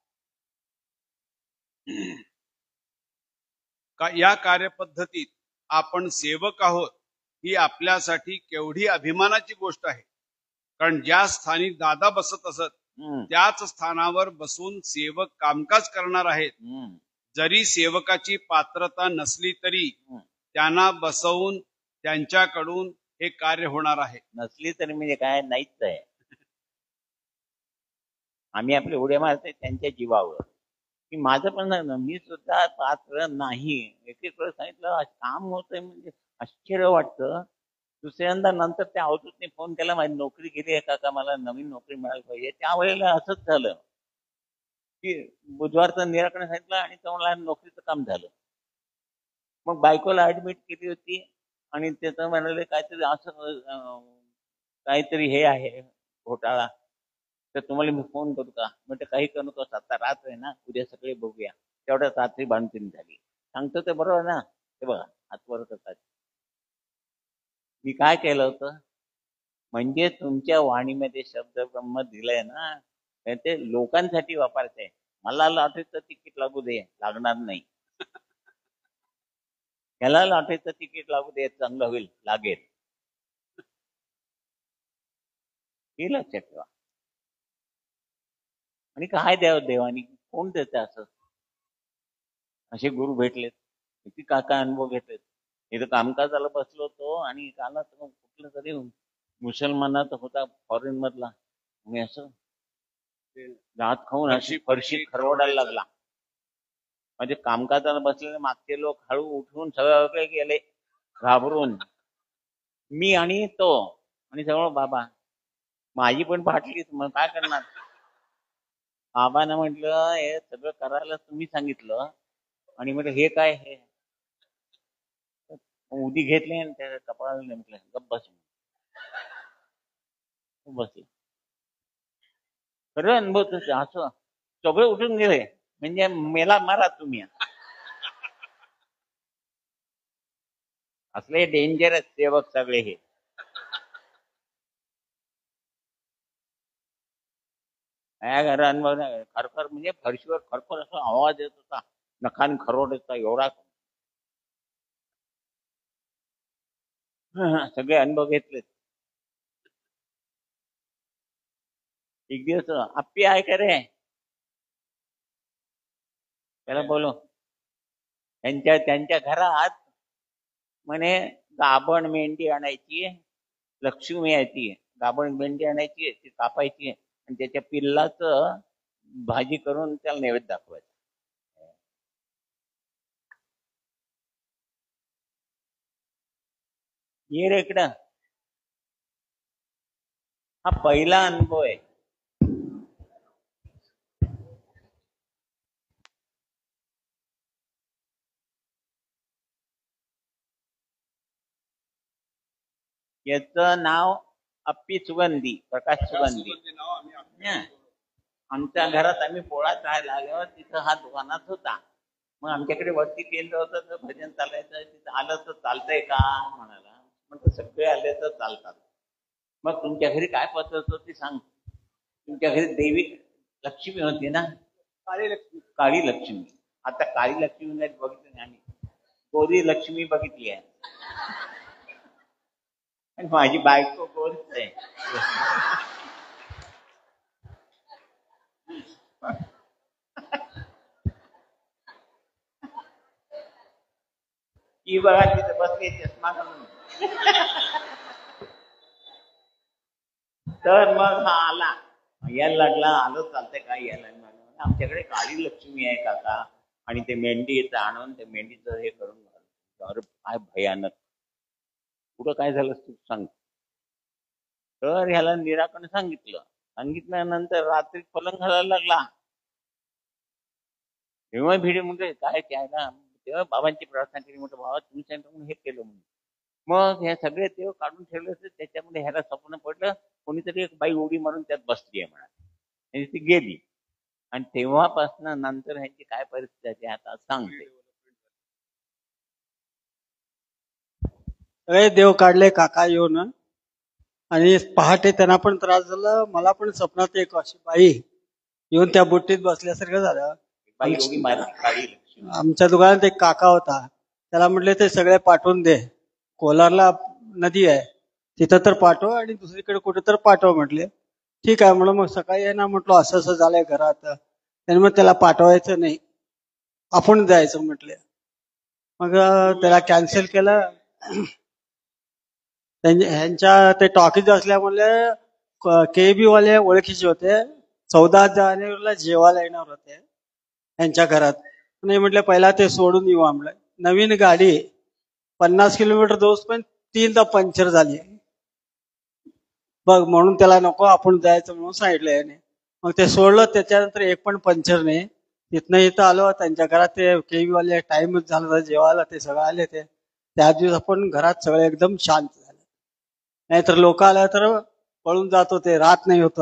या कार्यपद्धतीत आपण सेवक आहोत ही आपल्यासाठी केवढी अभिमानाची गोष्ट आहे. कारण ज्या स्थानी दादा बसत असत त्याच स्थानावर बसून सेवक कामकाज करणार आहेत. जरी सेवकाची पात्रता नसली तरी
हं.
त्यांना बसवून त्यांच्याकडून हे कार्य होणार आहे.
नसली तरी म्हणजे काय नाहीच आहे. आम्ही आपले उड्या मारतोय त्यांच्या जीवावर, की माझं पण ना, मी सुद्धा पात्र नाही. एक वेळेस सांगितलं काम होतंय म्हणजे आश्चर्य वाटतं. दुसऱ्यांदा नंतर त्या अवधूतने फोन केला, माझी नोकरी गेली आहे काका, मला नवीन नोकरी मिळायला पाहिजे. त्यावेळेला असंच झालं की बुधवारचं निराकरण सांगितलं आणि तेव्हा नोकरीचं काम झालं. मग बायकोला ऍडमिट केली होती आणि त्याचं म्हणाले काहीतरी असं काहीतरी हे आहे घोटाळा, तर तुम्हाला मी फोन करू का? म्हणजे काही करू नकोस, आता रात्र आहे ना, उद्या सगळे बघूया. तेवढ्यात रात्री बांधून झाली. सांगतो ते बरोबर ना? ते बघा हातवर करतात. मी काय केलं होतं, म्हणजे तुमच्या वाणीमध्ये शब्द ब्रह्म दिलंय ना, ते लोकांसाठी वापरायचंय. मला लॉटरीचं तिकीट लागू दे, लागणार नाही. ह्याला लॉटरीचं तिकीट लागू दे, चांगलं होईल, लागेल. हे लक्षात ठेवा. आणि काय द्यावं देवानी, कोण देतं असं? असे गुरु भेटलेत, किती काका अनुभव घेतलेत. इथं कामकाजाला बसलो होतो आणि काला कुठलं तरी मुसलमानाचा होता फॉरेन मधला, मी असं दात खाऊन अशी फरशी खरवडायला लागला. म्हणजे कामकाजाला बसलेले मागचे लोक हळू उठून सगळे गेले घाबरून. मी आणि तो आणि सगळं बाबा, माझी पण फाटलीच, मग काय करणार? बाबांना म्हटलं हे सगळं करायला तुम्ही सांगितलं आणि म्हटलं हे काय, हे उदी घेतले आणि त्या कपाळाला म्हटलं गप्प बस. बसले. खरं अनुभव असं सगळे उठून गेले, म्हणजे मेला मारा तुम्ही. असले डेंजरस सेवक सगळे हे. घर अनुभव खरखर म्हणजे फरशीवर खरखर असा आवाज येत होता, नखान खरोड होता एवढा. सगळे अनुभव घेतले. एक दिवस आप्पी आहे का रे, त्याला बोलो. त्यांच्या घरात म्हणे गाभण मेंढी आणायची, लक्ष्मी आहे ती, गाभण मेंढी आणायची, ती कापायची आणि त्याच्या पिल्लाचं भाजी करून त्याला नैवेद्य दाखवायचं. ये रे इकडं. हा पहिला अनुभव आहे. याचं नाव अप्पी सुगंधी, प्रकाश सुगंधी. आमच्या घरात आम्ही पोळात राहायला आल्यावर तिथं हा दुकानात होता. मग आमच्याकडे वरती केंद्र होतं, तर भजन चालायचं. तिथं आलं तर चालतंय का म्हणाला. म्हणतो सगळे आले तर चालतात. मग तुमच्या घरी काय पद्धत होती सांग. तुमच्या घरी देवी लक्ष्मी होती ना, काळी लक्ष्मी. आता काळी लक्ष्मी नाही बघितली नाही आम्ही, गोरी लक्ष्मी बघितली आहे. आणि माझी बायको गोरीच आहे. ही बघा तिथे बसली चष्मा घालून. तर मग हा आला, यायला लागला. आलो चालतंय काय यायला, आमच्याकडे काळी लक्ष्मी आहे काका, आणि ते मेंढीचं आणून ते मेंढीचं हे करून घालतो. अरे काय भयानक, कुठं काय झालं तू सांग. तर ह्याला निराकरण सांगितल्यानंतर रात्री पलंग घालायला लागला. तेव्हा भिडे म्हणजे काय त्याला, तेव्हा बाबांची प्रार्थना केली, म्हटलं बाबा तुम्ही सांगितलं म्हणून हे केलं म्हणून. मग हे सगळे तेव्हा काढून ठेवले होते. त्याच्यामध्ये ह्याला स्वप्न पडलं कोणीतरी एक बाई उडी मारून त्यात बसली आहे म्हणा, आणि ती गेली. आणि तेव्हापासून नंतर ह्याची काय परिस्थिती आहे आता सांगते.
देव काढले काका येऊन, आणि पहाटे त्यांना पण त्रास झाला. मला पण स्वप्नात एक अशी बाई येऊन त्या बुट्टीत बसल्यासारखं झालं.
बाई उडी मारली काळी लक्ष्मी.
आमच्या दुकानात एक काका होता, त्याला म्हटले ते सगळे पाठवून दे, कोलारला नदी आहे तिथं तर पाठव आणि दुसरीकडे कुठे तर पाठव म्हटले. ठीक आहे म्हणून मग सकाळी आहे ना म्हटलं असं असं झालंय घरात. त्याने मग त्याला पाठवायचं नाही. आपण जायचं म्हटले. मग त्याला कॅन्सल केलं. ह्यांच्या ते टॉकीज असल्यामुळे केबी वाले ओळखीचे होते. 14 जानेवारीला जेवायला येणार होते यांच्या घरात. नाही म्हटलं पहिला ते सोडून येऊ आम्हाला. नवीन गाडी 50 किलोमीटर दोस्त पण 3दा पंक्चर झाली. बघ म्हणून त्याला नको आपण जायचं म्हणून सांगितलं याने. मग ते सोडलं. त्याच्यानंतर एक पण पंक्चर नाही. तिथनं इथं आलो. त्यांच्या घरात ते केबी वाले टाइमच झाला होता जेवायला. ते सगळं आले. ते त्या दिवस आपण घरात सगळे एकदम शांत झाले. नाहीतर लोक आल्या तर पळून जात होते. राहत नाही होत.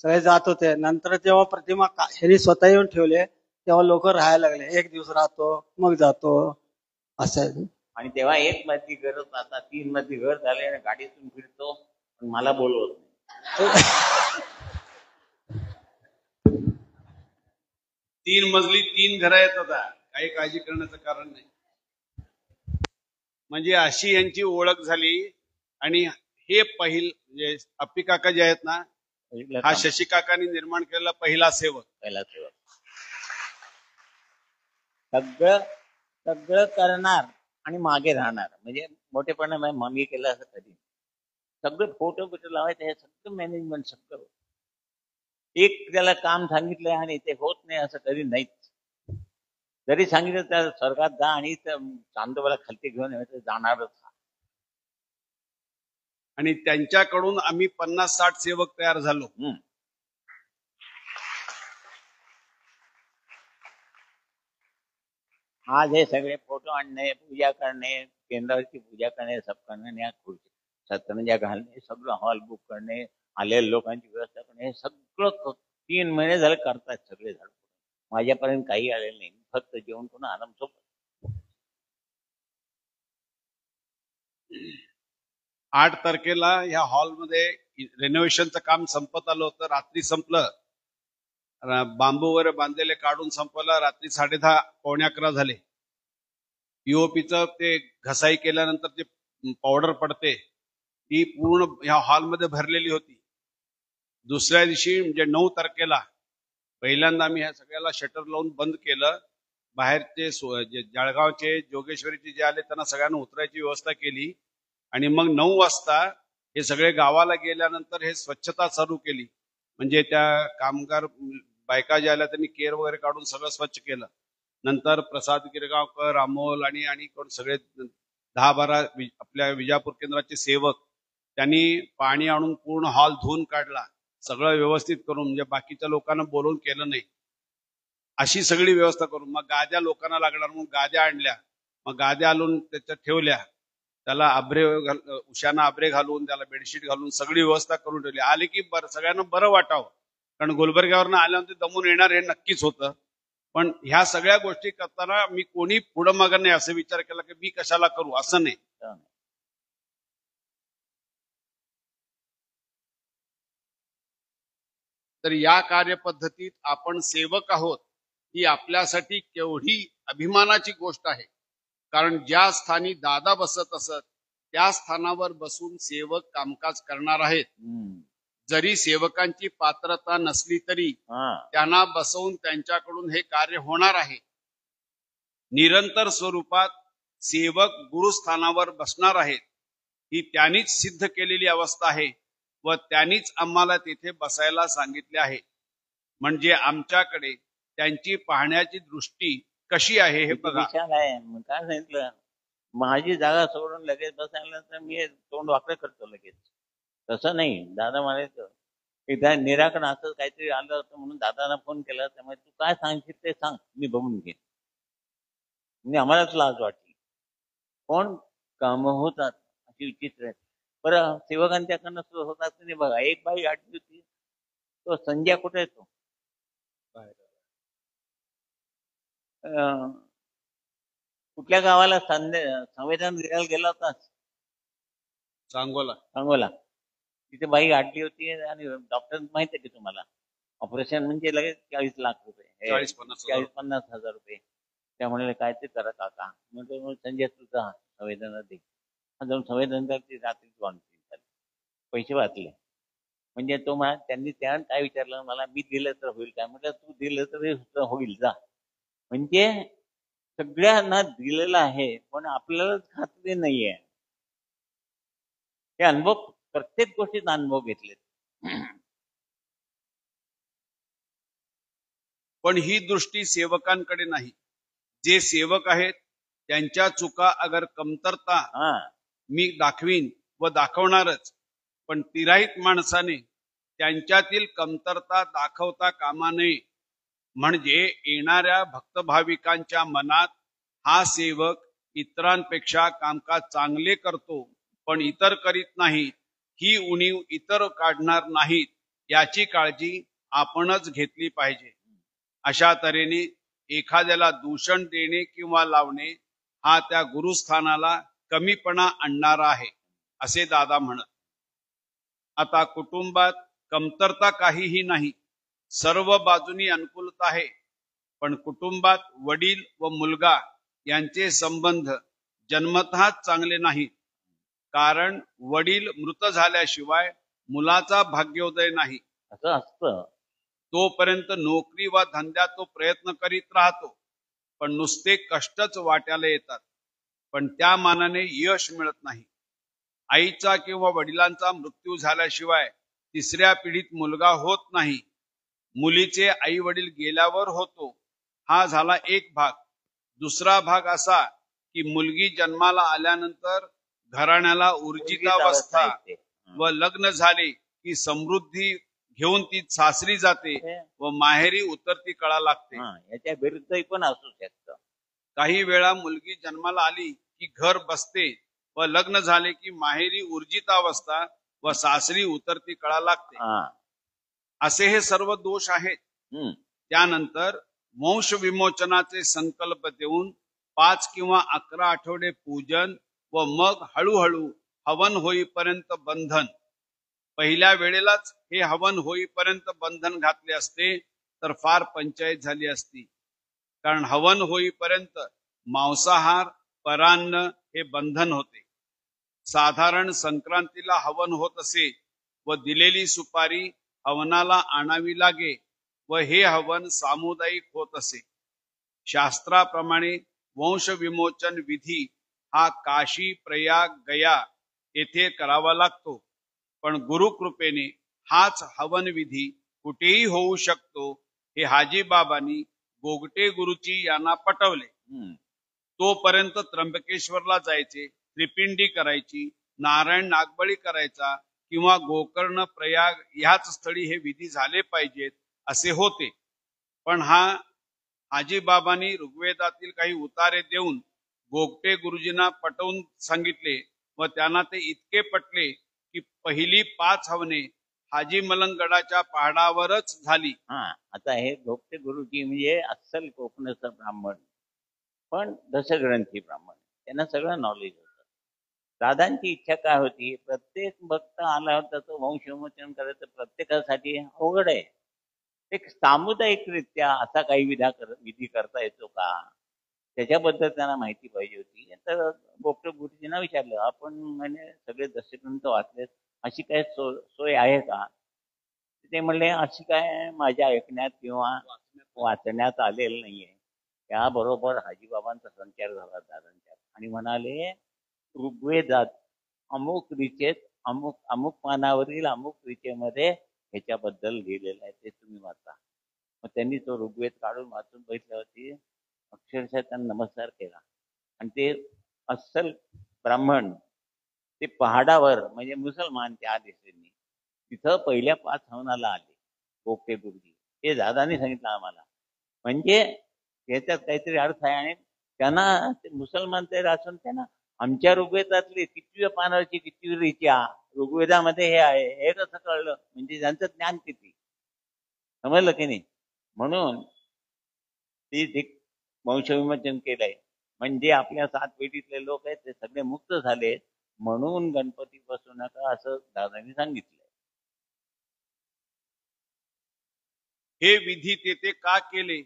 सगळे जात होते. नंतर जेव्हा प्रतिमा ह्यांनी स्वतः येऊन ठेवले तेव्हा लोक राहायला लागले. एक दिवस राहतो मग जातो असं.
आणि तेव्हा एक मजली घर होतं, आता 3 मजली घर झाले आणि गाडीतून फिरतो पण मला बोलवत नाही.
3 मजली 3 घरं आहेत आता, काही काळजी करण्याचं कारण नाही. म्हणजे अशी यांची ओळख झाली. आणि हे म्हणजे अप्पी काका जे आहेत ना, हा शशी काकांनी निर्माण केलेला पहिला सेवक.
सगळं सगळं करणार आणि मागे राहणार. म्हणजे मोठेपणा मम्मी केलं असं कधी. सगळं फोटो लावायचं, हे सगळं मॅनेजमेंट सगळं. एक त्याला काम सांगितलंय आणि ते होत नाही असं कधी नाहीच. जरी सांगितलं त्या स्वर्गात जा आणि चांदोबाला खालती घेऊन यायचं, जाणारच.
आणि त्यांच्याकडून आम्ही 50-60 सेवक तयार झालो.
आज हे सगळे फोटो आणणे, पूजा करणे, केंद्राची पूजा करणे, सब करणे, सतरंजा घालणे, सगळं हॉल बुक करणे, आलेल्या लोकांची व्यवस्था करणे, हे सगळं 3 महिने झाले करतात सगळे झाड. माझ्यापर्यंत काही आलेलं नाही. फक्त जेवण करून आराम सोबत.
8 तारखेला या हॉलमध्ये रेनोव्हेशनचं काम संपत आलं होतं. रात्री संपलं. बांबू वगैरे बांधलेले काढून संपलं. रात्री 10:30 पावणे 11 झाले. पीओपीचं ते घसाई केल्यानंतर जे पावडर पडते ती पूर्ण ह्या हॉलमध्ये भरलेली होती. दुसऱ्या दिवशी म्हणजे 9 तारखेला पहिल्यांदा आम्ही ह्या सगळ्याला शटर लावून बंद केलं. बाहेरचे जे जळगावचे, जोगेश्वरीचे जे आले त्यांना सगळ्यांना उतरायची व्यवस्था केली. आणि मग 9 वाजता हे सगळे गावाला गेल्यानंतर हे स्वच्छता चालू केली. म्हणजे त्या कामगार बायका ज्या आल्या त्यांनी केर वगैरे काढून सगळं स्वच्छ केलं. नंतर प्रसाद गिरगावकर, अमोल आणि सगळे 10-12 आपल्या विजापूर केंद्राचे सेवक त्यांनी पाणी आणून पूर्ण हॉल धुवून काढला. सगळं व्यवस्थित करून, म्हणजे बाकीच्या लोकांना बोलवून केलं नाही, अशी सगळी व्यवस्था करून. मग गाद्या लोकांना लागणार म्हणून गाद्या आणल्या. मग गाद्या आणून त्याच्यात ठेवल्या. त्याला उशाना आब्रे घालून, त्याला बेडशीट घालून सगळी व्यवस्था करून ठेवली. आले की सगळ्यांना बरं वाटावं. कारण गुलबर्ग्यावरनं आल्यानंतर दमून येणार हे नक्कीच होतं. पण ह्या सगळ्या गोष्टी करताना मी कोणी पुढं मागं नाही असं विचार केला की मी कशाला करू, असं नाही. तर या कार्यपद्धतीत आपण सेवक आहोत ही आपल्यासाठी केवढी अभिमानाची गोष्ट आहे. कारण ज्या स्थानी दादा बसत असत त्या स्थानावर बसून सेवक कामकाज करणार आहेत. जरी सेवकांची पात्रता नसली तरी त्यांना बसवून त्यांच्याकडून हे कार्य होणार आहे. निरंतर स्वरूपात सेवक गुरुस्थानावर बसणार आहेत ही त्यांनीच सिद्ध केलेली अवस्था आहे व त्यांनीच आम्हाला तिथे बसायला सांगितले आहे. म्हणजे आमच्याकडे त्यांची पाहण्याची दृष्टी कशी आहे हे बघा.
काय सांगितलं, माझी जागा सोडून लगेच बसायला तर मी तोंड वाकडं करतो लगेच. तसं नाही. दादा म्हणायचं एकदा निराकरण असं काहीतरी आलं होतं म्हणून दादांना फोन केला. त्यामुळे तू काय सांगशील ते सांग, मी बघून घेईन. म्हणजे आम्हालाच लाज वाटली. कोण काम होतात अशी विचित्र आहे. बरं, सेवकांच्याकडनं सुरू होतात नाही बघा. एक बाई आठली होती, तो संजय कुठे येतो, कुठल्या गावाला संवेदन द्यायला गेला होता, सांगोला. तिथे बाई आटली होती आणि डॉक्टर माहिती आहे की तुम्हाला, ऑपरेशन म्हणजे लगेच 40 लाख रुपये, 40-50 हजार रुपये. त्यामुळे काय ते करा काका म्हणजे संजय तुझा संवेदना दे. जाऊन संवेदना रात्री पैसे वाचले. म्हणजे तो त्यांनी काय विचारलं मला, मी दिलं तर होईल काय. म्हटलं तू दिलं तर होईल, जा. म्हणजे सगळ्यांना दिलेलं आहे, पण आपल्यालाच खात्री नाहीये. हे अनुभव प्रत्येक गोष्टीत अनुभव घेतलेत.
पण ही दृष्टी सेवकांकडे नाही. जे सेवक आहेत त्यांच्या चुका अगर कमतरता
हा
मी दाखवीन व दाखवणारच, पण तिराहित माणसाने त्यांच्यातील कमतरता दाखवता कामा नये. म्हणजे येणाऱ्या भक्तभाविकांच्या मनात हा सेवक इतरांपेक्षा कामकाज चांगले करतो पण इतर करीत नाहीत, ही उणीव इतर काढणार नाहीत, याची काळजी आपणच घेतली पाहिजे. अशा तऱ्हेने एखाद्याला दूषण देणे किंवा लावणे हा त्या गुरुस्थानाला कमीपणा आणणारा आहे, असे दादा म्हणत. आता कुटुंबात कमतरता काहीही नाही, सर्व बाजूनी अनुकूलता आहे. पण कुटुंबात वडील व मुलगा यांचे संबंध जन्मतःच चांगले नाहीत. कारण वडील मृत झाल्याशिवाय मुलाचा भाग्योदय नाही.
असं असतं.
तोपर्यंत नोकरी व धंद्यात तो प्रयत्न करीत राहतो, पण नुसते कष्टच वाट्याला येतात, पण त्या मानाने यश मिळत नाही. आईचा किंवा वडिलांचा मृत्यू झाल्याशिवाय तिसऱ्या पिढीत मुलगा होत नाही. मुलीचे आई वडील गेल्यावर होतो. हा झाला एक भाग. दुसरा भाग असा की मुलगी जन्माला आल्यानंतर घराण्याला ऊर्जितावस्था
येते.
व लग्न झाले की समृद्धी घेऊन ती सासरी जाते व माहेरी उतरती कळा लागते.
याच्या विरुद्धही पण असू शकतं.
काही वेळा मुलगी जन्माला आली की घर बसते व लग्न झाले की माहेरी ऊर्जितावस्था व सासरी उतरती कळा लागते. असे हे सर्व दोष आहेत. त्यानंतर वंश विमोचनाचे संकल्प देऊन 5 किंवा 11 आठवडे पूजन व मग हळूहळू हवन होईपर्यंत बंधन. पहिल्या वेळेलाच हे हवन होईपर्यंत बंधन घातले असते तर फार पंचायत झाली असती. कारण हवन होईपर्यंत मांसाहार परान्न हे बंधन होते. साधारण संक्रांतीला हवन होत असे व दिलेली सुपारी हवनाला आणावी लागे व हे हवन सामुदायिक होत असे. शास्त्राप्रमाणे वंश विमोचन विधी हा काशी प्रयाग गया येथे करावा लागतो. पण गुरुकृपेने हाच हवन विधी कुठेही होऊ शकतो हे हाजीबाबांनी गोगटे गुरुजी यांना पटवले. तोपर्यंत त्र्यंबकेश्वरला जायचे, त्रिपिंडी करायची, नारायण नागबळी करायचा किंवा गोकर्ण प्रयाग ह्याच स्थळी हे विधी झाले पाहिजेत असे होते. पण हाजीबाबांनी ऋग्वेदातील काही उतारे देऊन गोगटे गुरुजींना पटवून सांगितले व त्यांना ते इतके पटले की पहिली 5 हवने हाजी मलंगगडाच्या पहाडावरच झाली.
आता हे गोगटे गुरुजी म्हणजे अस्सल कोकणचा ब्राह्मण, पण दशग्रंथी ब्राह्मण, त्यांना सगळं नॉलेज होतं. दादांची इच्छा काय होती, प्रत्येक भक्त आला होता तो वंश विमोचन करायचं प्रत्येकासाठी अवघड आहे. एक सामुदायिकरित्या असा काही विधी करता येतो का, त्याच्याबद्दल त्यांना माहिती पाहिजे होती. तर गोगटे गुरुजींना विचारलं, आपण म्हणजे सगळे दशग्रंथ वाचलेत, अशी काय सोय आहे का? ते म्हणले अशी काय माझ्या ऐकण्यात किंवा वाचण्यात आलेलं नाहीये. त्याबरोबर हाजीबाबांचा संचार झाला दादांच्या आणि म्हणाले, ऋग्वेदात अमुक ऋचेत अमुक पानावरील अमुक ऋचेमध्ये ह्याच्याबद्दल लिहिलेलं आहे, ते तुम्ही वाचा. मग त्यांनी तो ऋग्वेद काढून वाचून बघितल्यावरती अक्षरशः त्यांना नमस्कार केला. आणि ते अस्सल ब्राह्मण ते पहाडावर म्हणजे मुसलमान त्या दिशेने तिथं पहिल्या 5 हवनाला आले गोगटे गुरुजी. हे दादांनी सांगितलं आम्हाला. म्हणजे त्याच्यात काहीतरी अर्थ आहे. आणि त्यांना ते मुसलमान तयार असून त्यांना आमच्या ऋग्वेदातली कितव्या पानावरची कितवी ऋचा ऋग्वेदामध्ये हे आहे हे कसं कळलं? म्हणजे त्यांचं ज्ञान किती, समजलं की नाही? म्हणून ते वंशविमोचन केलंय. म्हणजे आपल्या 7 पिढीतले लोक आहेत ते सगळे मुक्त झाले, म्हणून गणपती बसू नका असं दादांनी सांगितलंय.
हे विधी तेथे का केले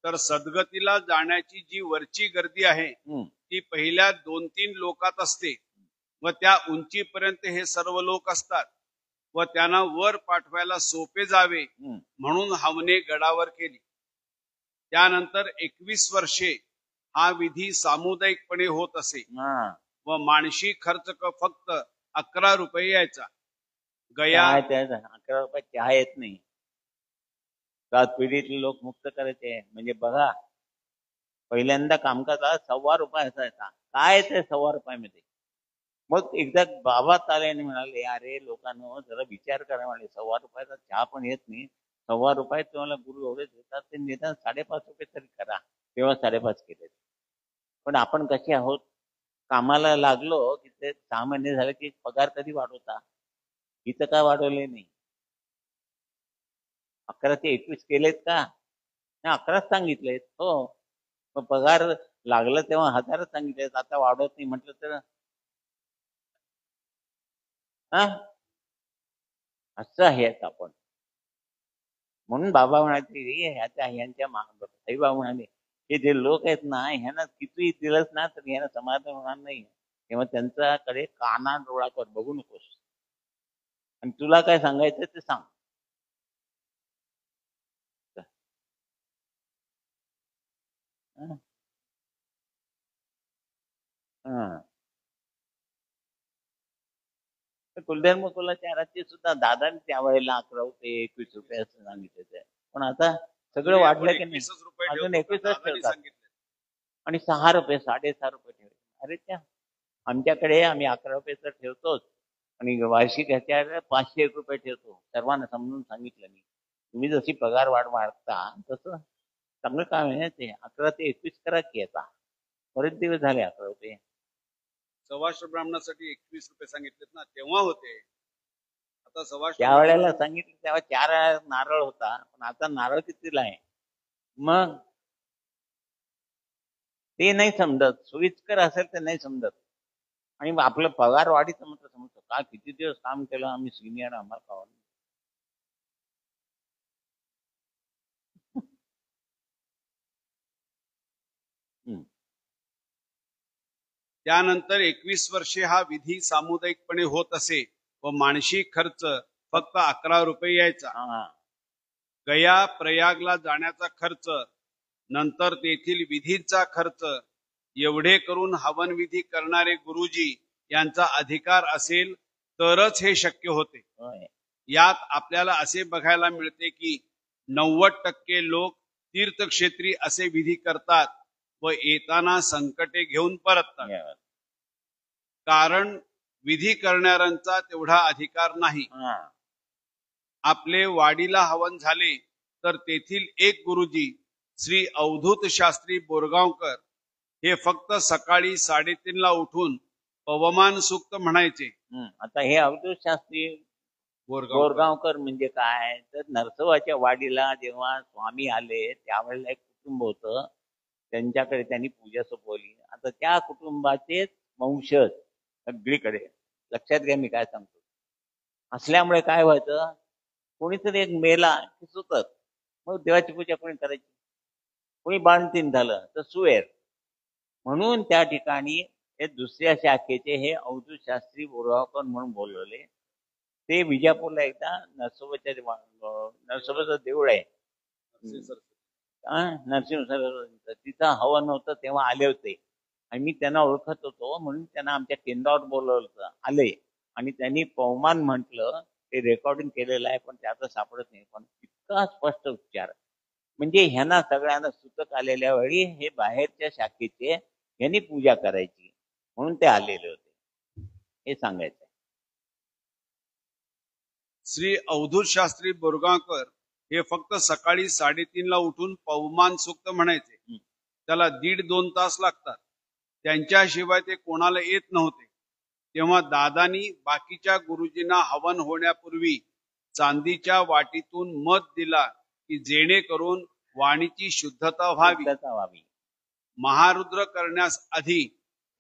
तर सद्गतीला जाण्याची जी वरची गर्दी आहे ती पहिल्या 2-3 लोकात असते व त्या उंचीपर्यंत हे सर्व लोक असतात व त्यांना वर पाठवायला सोपे जावे म्हणून हवने गडावर केली. त्यानंतर 21 वर्षे हा विधी सामुदायिकपणे होत असे
हा
व मानशी खर्च फक्त 11 रुपये यायचा. गया
चहा त्या 11 रुपये चहा येत नाही. 7 पिढीतले लोक मुक्त करायचे. म्हणजे बघा, पहिल्यांदा कामकाजात 1.25 रुपये असायचा. काय ते 1.25 रुपयामध्ये? मग एकदा बाबा ताल्याने म्हणाले, अरे लोकांनो जरा विचार करा. म्हणाले 1.25 रुपयाचा चहा पण येत नाही. 1.25 रुपयात तुम्हाला गुरु एवढे देतात, ते निदान 5.5 रुपये तरी करा. तेव्हा 5.5 केले. पण आपण कसे आहोत, कामाला लागलो की ते 6 महिने झाले की पगार कधी वाढवता? इथं का वाढवले नाही? 11 ते 21 केलेत का? नाही, 11च सांगितलेत. हो, मग पगार लागला तेव्हा 1000च सांगितलेत. आता वाढवत नाही म्हटलं तर हा असं आहे आपण. म्हणून बाबा म्हणाले, ह्यांच्या साईबाबा म्हणाले, हे जे लोक आहेत ना, ह्यांना किती दिलंच ना तर ह्यांना समाधान होणार नाही. तेव्हा त्यांच्याकडे काना डोळा कर, बघू नकोस. आणि तुला काय सांगायचं ते सांग. कुलधर्म कुलाच्या राज्य सुद्धा दादाने त्यावेळेला 11 रुपये 21 रुपये असं सांगितलं. पण आता सगळं वाढलं की नाही?
21 रुपये
अजून
ठेवतो,
21च
दादानी
ठेवतात.
सांगितले.
आणि 6 रुपये 6.5 रुपये ठेवले. अरे त्या आमच्याकडे आम्ही 11 रुपये तर ठेवतोच, आणि वार्षिक ह्याच्या 500 रुपये ठेवतो. सर्वांना समजून सांगितलं मी, तुम्ही जशी पगार वाढ वाढता तसं चांगलं काम आहे ते. 11 ते 21 करा की. आता बरेच दिवस झाले 11 रुपये.
सवाष्ण ब्राह्मणासाठी 21 रुपये सांगितलेत ना, तेव्हा होते. आता सवाष्ण
त्यावेळेला सांगितलं तेव्हा 4 नारळ होता, पण आता नारळ कितीला आहे? मग ते नाही समजत. सोयीस्कर असेल तर नाही समजत. आणि आपलं पगार वाढीचं म्हटलं समजतो का? किती दिवस काम केलं आम्ही, सिनियर, आम्हाला खावं.
त्यानंतर 21 वर्षे हा विधी सामुदायिकपणे होत असे व मानशी खर्च फक्त 11 रुपये यायचा. गया प्रयागला जाण्याचा खर्च, नंतर तेथील विधीचा खर्च, एवढे करून हवन विधी करणारे गुरुजी यांचा अधिकार असेल तरच हे शक्य होते. यात आपल्याला असे बघायला मिळते की 90% लोक तीर्थक्षेत्री असे विधी करतात व येताना संकटे घेऊन परततात. कारण विधी करणाऱ्यांचा तेवढा अधिकार नाही. आपले वाडीला हवन झाले तर तेथील एक गुरुजी श्री अवधूत शास्त्री बोरगावकर हे फक्त सकाळी 3:30 उठून पवमान सूक्त म्हणायचे.
आता हे अवधूत शास्त्री बोरगावकर म्हणजे काय तर, नरसोबाच्या वाडीला जेव्हा स्वामी आले त्यावेळेला एक कुटुंब होतं, त्यांच्याकडे त्यांनी पूजा सोपवली. आता त्या कुटुंबाचेच वंशज सगळीकडे, लक्षात घ्या मी काय सांगतो, असल्यामुळे काय व्हायचं, कोणीतरी एक मेला की सुतत, मग देवाची पूजा कोणी करायची, कोणी बाणतीन झालं तर सुवेर. म्हणून त्या ठिकाणी हे दुसऱ्या शाखेचे हे अवधूत शास्त्री बोरगावकर म्हणून बोलवले. ते विजापूरला एकदा नरसोबाचं देऊळ आहे, नरसिंह सर, तिथं हवन होतं तेव्हा आले होते. आणि मी त्यांना ओळखत होतो म्हणून त्यांना आमच्या केंद्रावर बोलवलं होतं. आले आणि त्यांनी पवमान म्हटलं, ते रेकॉर्डिंग केलेलं आहे पण त्याचं सापडत नाही. पण इतका स्पष्ट उच्चार, म्हणजे ह्यांना सगळ्यांना सूतक आलेल्या वेळी हे बाहेरच्या शाखेचे ह्यांनी पूजा करायची म्हणून ते आलेले होते, हे सांगायचं.
श्री अवधूत शास्त्री बोरगावकर हे फक्त सकाळी 3:30 उठून पवमान सूक्त म्हणायचे. त्याला 1.5-2 तास लागतात. त्यांच्याशिवाय ते कोणाला येत नव्हते. तेव्हा दादानी बाकीच्या गुरुजींना हवन होण्यापूर्वी चांदीच्या वाटीतून मध दिला की जेणेकरून वाणीची शुद्धता व्हावी. महारुद्र करण्यास आधी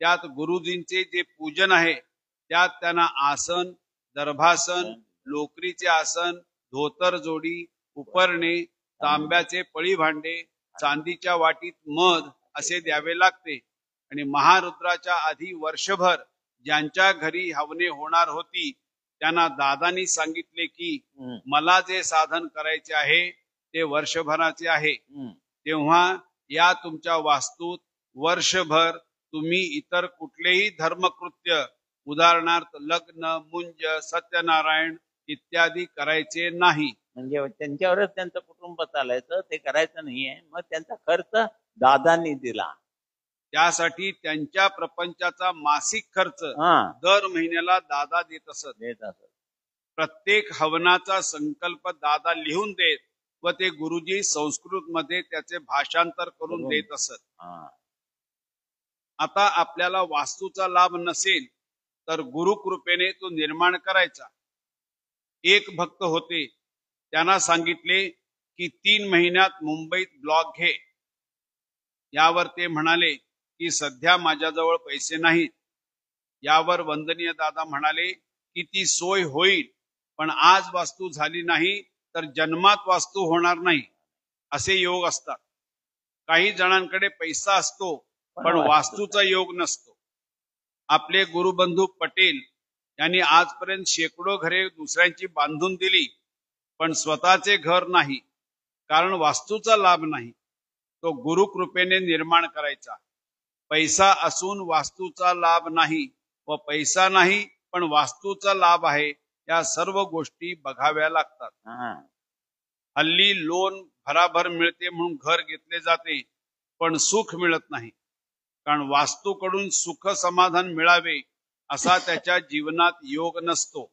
त्यात गुरुजींचे जे पूजन आहे त्यात त्यांना आसन, दर्भासन, लोकरीचे आसन, धोतर जोडी, उपरणे, तांब्याचे पळी भांडे, चांदीच्या वाटीत मध असे द्यावे लागते. आणि महारुद्राच्या आधी वर्षभर ज्यांच्या घरी हवने होणार होती त्यांना दादानी सांगितले की मला जे साधन करायचे आहे ते वर्षभराचे आहे, तेव्हा या तुमच्या वास्तूत वर्षभर तुम्ही इतर कुठलेही धर्मकृत्य उदाहरणार्थ लग्न, मुंज, सत्यनारायण इत्यादी करायचे नाही.
म्हणजे त्यांच्यावरच त्यांचं कुटुंब चालायचं, ते करायचं नाहीये. मग त्यांचा खर्च दादांनी दिला.
त्यासाठी त्यांच्या प्रपंचाचा मासिक खर्च
हा
दर महिन्याला दादा देत असत.
देत असत.
प्रत्येक हवनाचा संकल्प दादा लिहून देत व ते गुरुजी संस्कृत मध्ये त्याचे भाषांतर करून देत असत.
हा
आता आपल्याला वास्तूचा लाभ नसेल तर गुरुकृपेने तो निर्माण करायचा. एक भक्त होते, त्यांना सांगितले की 3 महिन्यात मुंबईत ब्लॉक घे. यावर ते म्हणाले की सध्या माझ्याजवळ पैसे नाहीत. यावर वंदनीय दादा म्हणाले की ती सोय होईल, पण आज वास्तू झाली नाही तर जन्मात वास्तू होणार नाही. असे योग असतात. काही जणांकडे पैसा असतो पण वास्तूचा योग नसतो. आपले गुरुबंधू पटेल यांनी आजपर्यंत शेकडो घरे दुसऱ्यांची बांधून दिली, पण स्वतःचे घर नाही, कारण वास्तूचा लाभ नाही. तो गुरुकृपेने निर्माण करायचा. पैसा असून वास्तूचा लाभ नाही व पैसा नाही पण वास्तूचा लाभ आहे, या सर्व गोष्टी बघाव्या लागतात. हल्ली लोन भराभर मिळते म्हणून घर घेतले जाते, पण सुख मिळत नाही. कारण वास्तूकडून सुख समाधान मिळावे असा त्याच्या जीवनात योग नसतो.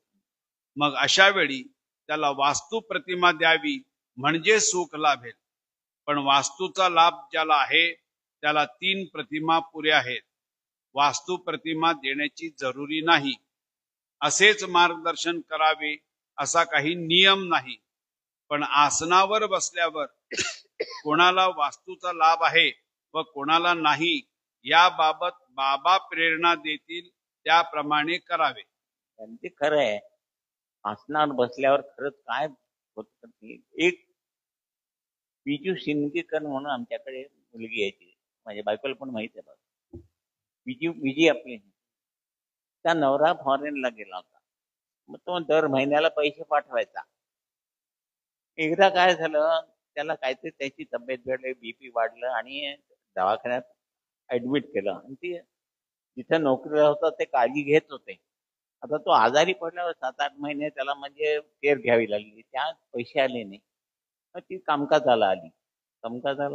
मग अशा वेळी त्याला वास्तू प्रतिमा द्यावी म्हणजे सुख लाभेल. पण वास्तूचा लाभ ज्याला आहे त्याला 3 प्रतिमा पुऱ्या आहेत. वास्तू प्रतिमा देण्याची जरुरी नाही. असेच मार्गदर्शन करावे असा काही नियम नाही. पण आसनावर बसल्यावर कोणाला वास्तूचा लाभ आहे व कोणाला नाही याबाबत बाबा प्रेरणा देतील त्याप्रमाणे करावे.
ते खरं आहे. आसनावर बसल्यावर खरंच काय होत, एक बिजू शिंदकेकर म्हणून आमच्याकडे मुलगी यायची, माझ्या बायकोला पण माहित आहे बघ. बिजी आपली, त्या नवरा फॉरेनला गेला होता. मग तो दर महिन्याला पैसे पाठवायचा. एकदा काय झालं, त्याला काहीतरी त्याची तब्येत बिघडली, बीपी वाढलं आणि दवाखान्यात ऍडमिट केलं. आणि ती जिथे नोकरीला होता ते काळजी घेत होते. आता तो आजारी पडल्यावर 7-8 महिने त्याला म्हणजे केअर घ्यावी लागली. त्यात पैसे आले नाही. मग ती कामकाजाला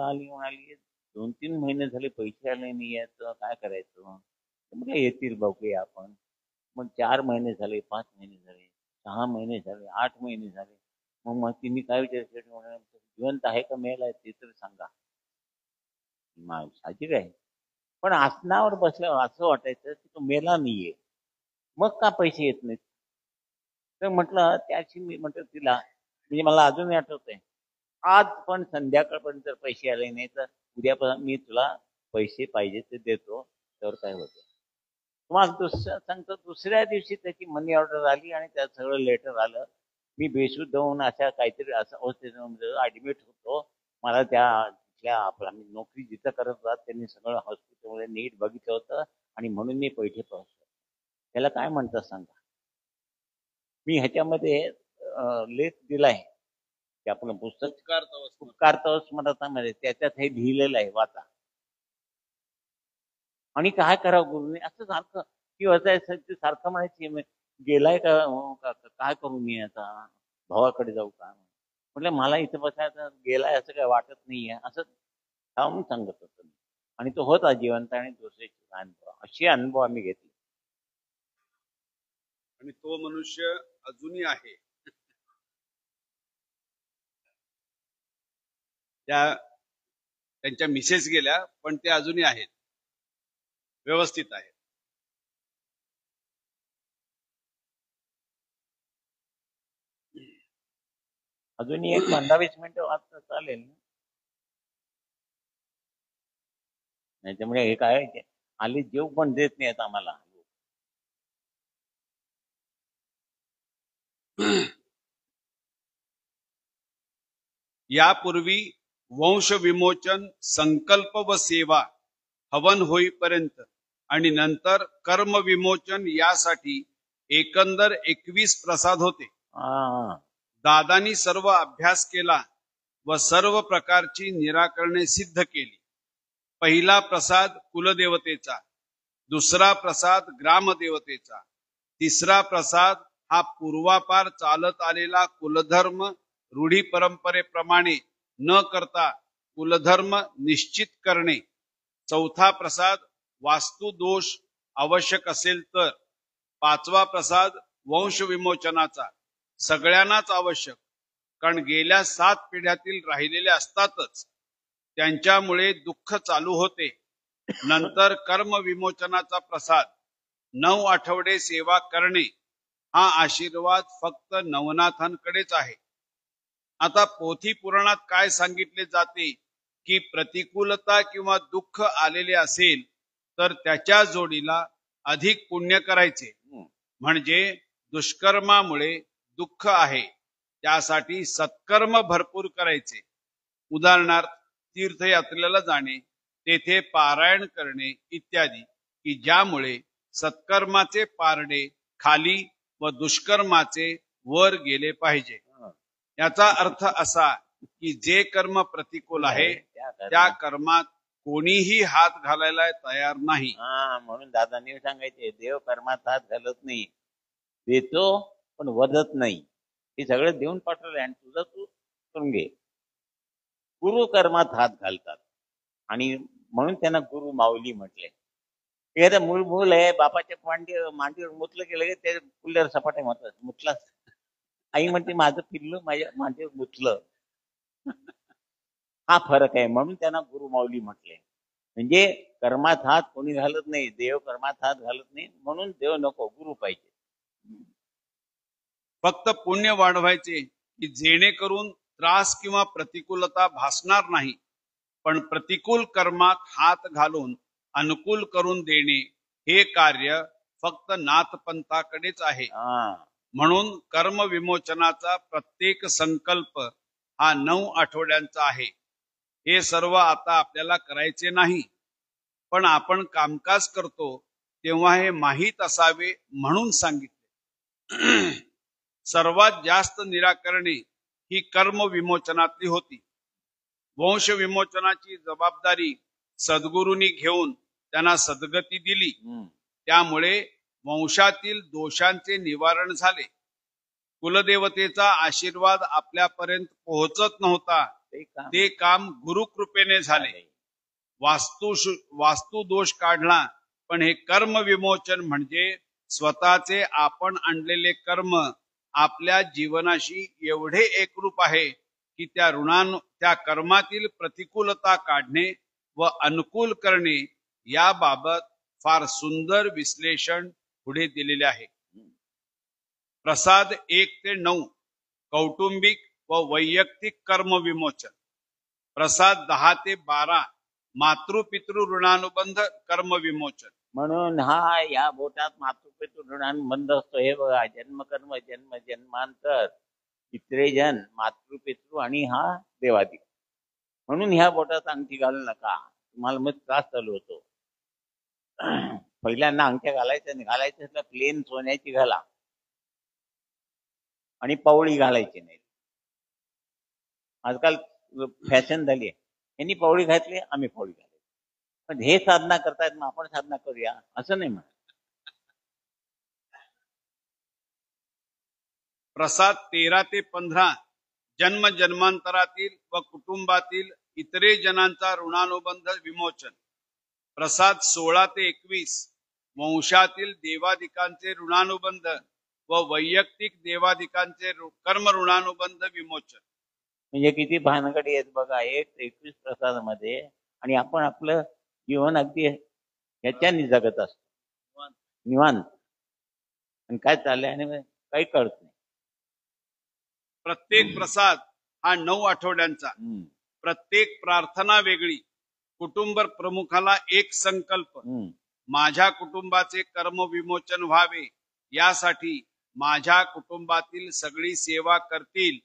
आली म्हणाली 2-3 महिने झाले पैसे आले नाही आहेत, काय करायचं. म्हणजे येतील बघूया आपण. मग 4 महिने झाले, 5 महिने झाले, 6 महिने झाले, 8 महिने झाले. मग तिने काय विचारलं, जिवंत आहे का मेल आहे ते तर सांगा. साहजिक आहे. पण आसनावर बसल्यावर असं वाटायचं की तो मेला नाहीये, मग का पैसे येत नाहीत. तर म्हटलं त्याची मी म्हटलं तिला, म्हणजे मला अजूनही आठवतंय, आज पण संध्याकाळपर्यंत जर पैसे आले नाही तर उद्यापासून मी तुला पैसे पाहिजे ते देतो. तर काय होतं. तुम्हाला सांगतो, दुसऱ्या दिवशी त्याची मनी ऑर्डर आली आणि त्यात सगळं लेटर आलं. मी बेशुद्ध होऊन अशा काहीतरी असं अवस्थेत ऍडमिट होतो. मला त्या आपला मी नोकरी जिथं करत होता त्यांनी सगळं हॉस्पिटलमध्ये नीट बघितलं होतं आणि म्हणून मी पैसे पोहोचलो. त्याला काय म्हणतात सांगा. मी ह्याच्यामध्ये लेख दिलाय की आपलं पुस्तक उपकार तव स्मरतामध्ये, त्याच्यात हे लिहिलेलं आहे, वाचा. आणि काय करावं गुरुने असं सारखं की वाचायचं, सारखं म्हणायची गेलाय का, काय करू मी आता, भावाकडे जाऊ का. म्हटलं मला इथं बसायचं, गेलाय असं काय वाटत नाहीये, असं थांबून सांगत होतो. आणि तो होता जिवंत आणि दुसऱ्याचे अनुभव, असे अनुभव आम्ही घेतले.
आणि तो मनुष्य अजूनही आहे. त्यांच्या मिसेस गेल्या पण ते अजूनही आहेत, व्यवस्थित आहेत.
अजूनही एक 15-20 मिनिटं वाचता चालेल. त्यामुळे हे काय आली जेव पण देत नाहीत आम्हाला.
यापूर्वी वंश विमोचन, संकल्प व सेवा हवन होईपर्यंत आणि नंतर कर्म विमोचन यासाठी एकंदर 21 प्रसाद होते. दादानी सर्व अभ्यास केला व सर्व प्रकारची निराकरणे सिद्ध केली. पहिला प्रसाद कुलदेवतेचा, दुसरा प्रसाद ग्रामदेवतेचा, तिसरा प्रसाद हा पूर्वापार चालत आलेला कुलधर्म रूढी परंपरेप्रमाणे न करता कुलधर्म निश्चित करणे. चौथा प्रसाद वास्तुदोष आवश्यक असेल तर. पाचवा प्रसाद वंश विमोचनाचा, सगळ्यांनाच आवश्यक, कारण गेल्या 7 पिढ्यातील राहिलेले असतातच, त्यांच्यामुळे दुःख चालू होते. नंतर कर्म विमोचनाचा प्रसाद, 9 आठवडे सेवा करणे. हा आशीर्वाद फक्त नवनाथांकडेच आहे. आता पोथी पुराणात काय सांगितले जाते की प्रतिकूलता किंवा दुःख आलेले असेल तर त्याच्या जोडीला अधिक पुण्य करायचे. म्हणजे दुष्कर्मामुळे दुःख आहे त्यासाठी सत्कर्म भरपूर करायचे. उदाहरणार्थ तीर्थयात्रेला जाणे, तेथे पारायण करणे इत्यादी, की ज्यामुळे सत्कर्माचे पारडे खाली व दुष्कर्माचे वर गेले पाहिजे. याचा अर्थ असा की जे कर्म प्रतिकूल आहे त्या कर्मात कोणीही हात घालायला तयार नाही.
म्हणून दादांनी सांगायचे, देव कर्मात हात घालत नाही, देतो पण वदत नाही. हे सगळं देऊन पाठवलंय आणि तुझं तू करून घे. गुरु कर्मात हात घालतात आणि म्हणून त्यांना गुरु माऊली म्हटले. एखादा मूल आहे, बापाच्या मांडीवर मुतलं गेलं की ते कुल्ल्यावर सपाटे म्हणतात, मुतलाच. आई म्हणते माझं पिल्लू माझ्या मांडीवर मुतलं. हा फरक आहे. म्हणून त्यांना गुरु माऊली म्हटले. म्हणजे कर्मात हात कोणी घालत नाही, देव कर्मात हात घालत नाही, म्हणून देव नको, गुरु पाहिजे.
फक्त पुण्य वाढवायचे की जेणेकरून त्रास किंवा प्रतिकूलता भासणार नाही. पण प्रतिकूल कर्मात हात घालून अनुकूल करून देणे हे कार्य फक्त नाथपंथाकडेच आहे. म्हणून कर्म विमोचनाचा प्रत्येक संकल्प हा 9 आठवड्यांचा आहे. हे सर्व आता आपल्याला करायचे नाही, पण आपण कामकाज करतो तेव्हा हे माहीत असावे म्हणून सांगितले. सर्वात जास्त निराकरणे ही कर्म विमोचनातली होती. वंश विमोचनाची जबाबदारी सद्गुरूंनी घेऊन त्यांना सद्गती दिली. त्यामुळे वंशातील दोषांचे निवारण झाले. कुलदेवतेचा आशीर्वाद आपल्यापर्यंत पोहोचत नव्हता, ते काम गुरुकृपेने झाले. वास्तु दोष काढला, पण हे कर्म विमोचन म्हणजे स्वतःचे आपण आणलेले कर्म आपल्या जीवनाशी एवढे एकरूप आहे की त्या कर्मातील प्रतिकूलता काढणे व अनुकूल करणे याबाबत फार सुंदर विश्लेषण पुढे दिलेले आहे. प्रसाद 1 ते 9 कौटुंबिक व वैयक्तिक कर्म विमोचन. प्रसाद 10 ते 12 मातृपितृ ऋणानुबंध कर्म विमोचन.
म्हणून हा या बोटात मातृपितृ ऋणानुबंध असतो. हे बघा, जन्मकर्म जन्म जन्मांतर, पितृजन, मातृपितृ आणि हा देवादिक. म्हणून ह्या बोटात अंगठी घालू नका, तुम्हाला मग त्रास चालू होतो. पहिल्यांदा अंगठ्या घालायचं प्लेन सोन्याची घाला आणि पवळी घालायची नाही. आजकाल फॅशन झाली आहे, यांनी पवळी घातली आम्ही पवळी घालायची. पण हे साधना करतायत मग आपण साधना करूया असं नाही म्हणत.
प्रसाद 13 ते 15 जन्म जन्मांतरातील व कुटुंबातील इतरे जनांचा ऋणानुबंध विमोचन. प्रसाद 16 ते 21 वंशातील देवादिकांचे ऋणानुबंध व वैयक्तिक देवादिकांचे कर्म ऋणानुबंध विमोचन.
म्हणजे किती भानगडी आहेत बघा, 1 ते 21 प्रसादामध्ये. आणि आपण आपलं जीवन अगदी ह्याच्यानी जगत असतो, निवांत. आणि काय चाललंय आणि काही कळत नाही.
प्रत्येक प्रसाद हा 9 आठवड्यांचा. प्रत्येक प्रार्थना वेगळी. कुटुंब प्रमुखाला एक संकल्प, माझ्या कुटुंबाचे कर्म विमोचन व्हावे यासाठी माझ्या कुटुंबातील सगळी सेवा करतील,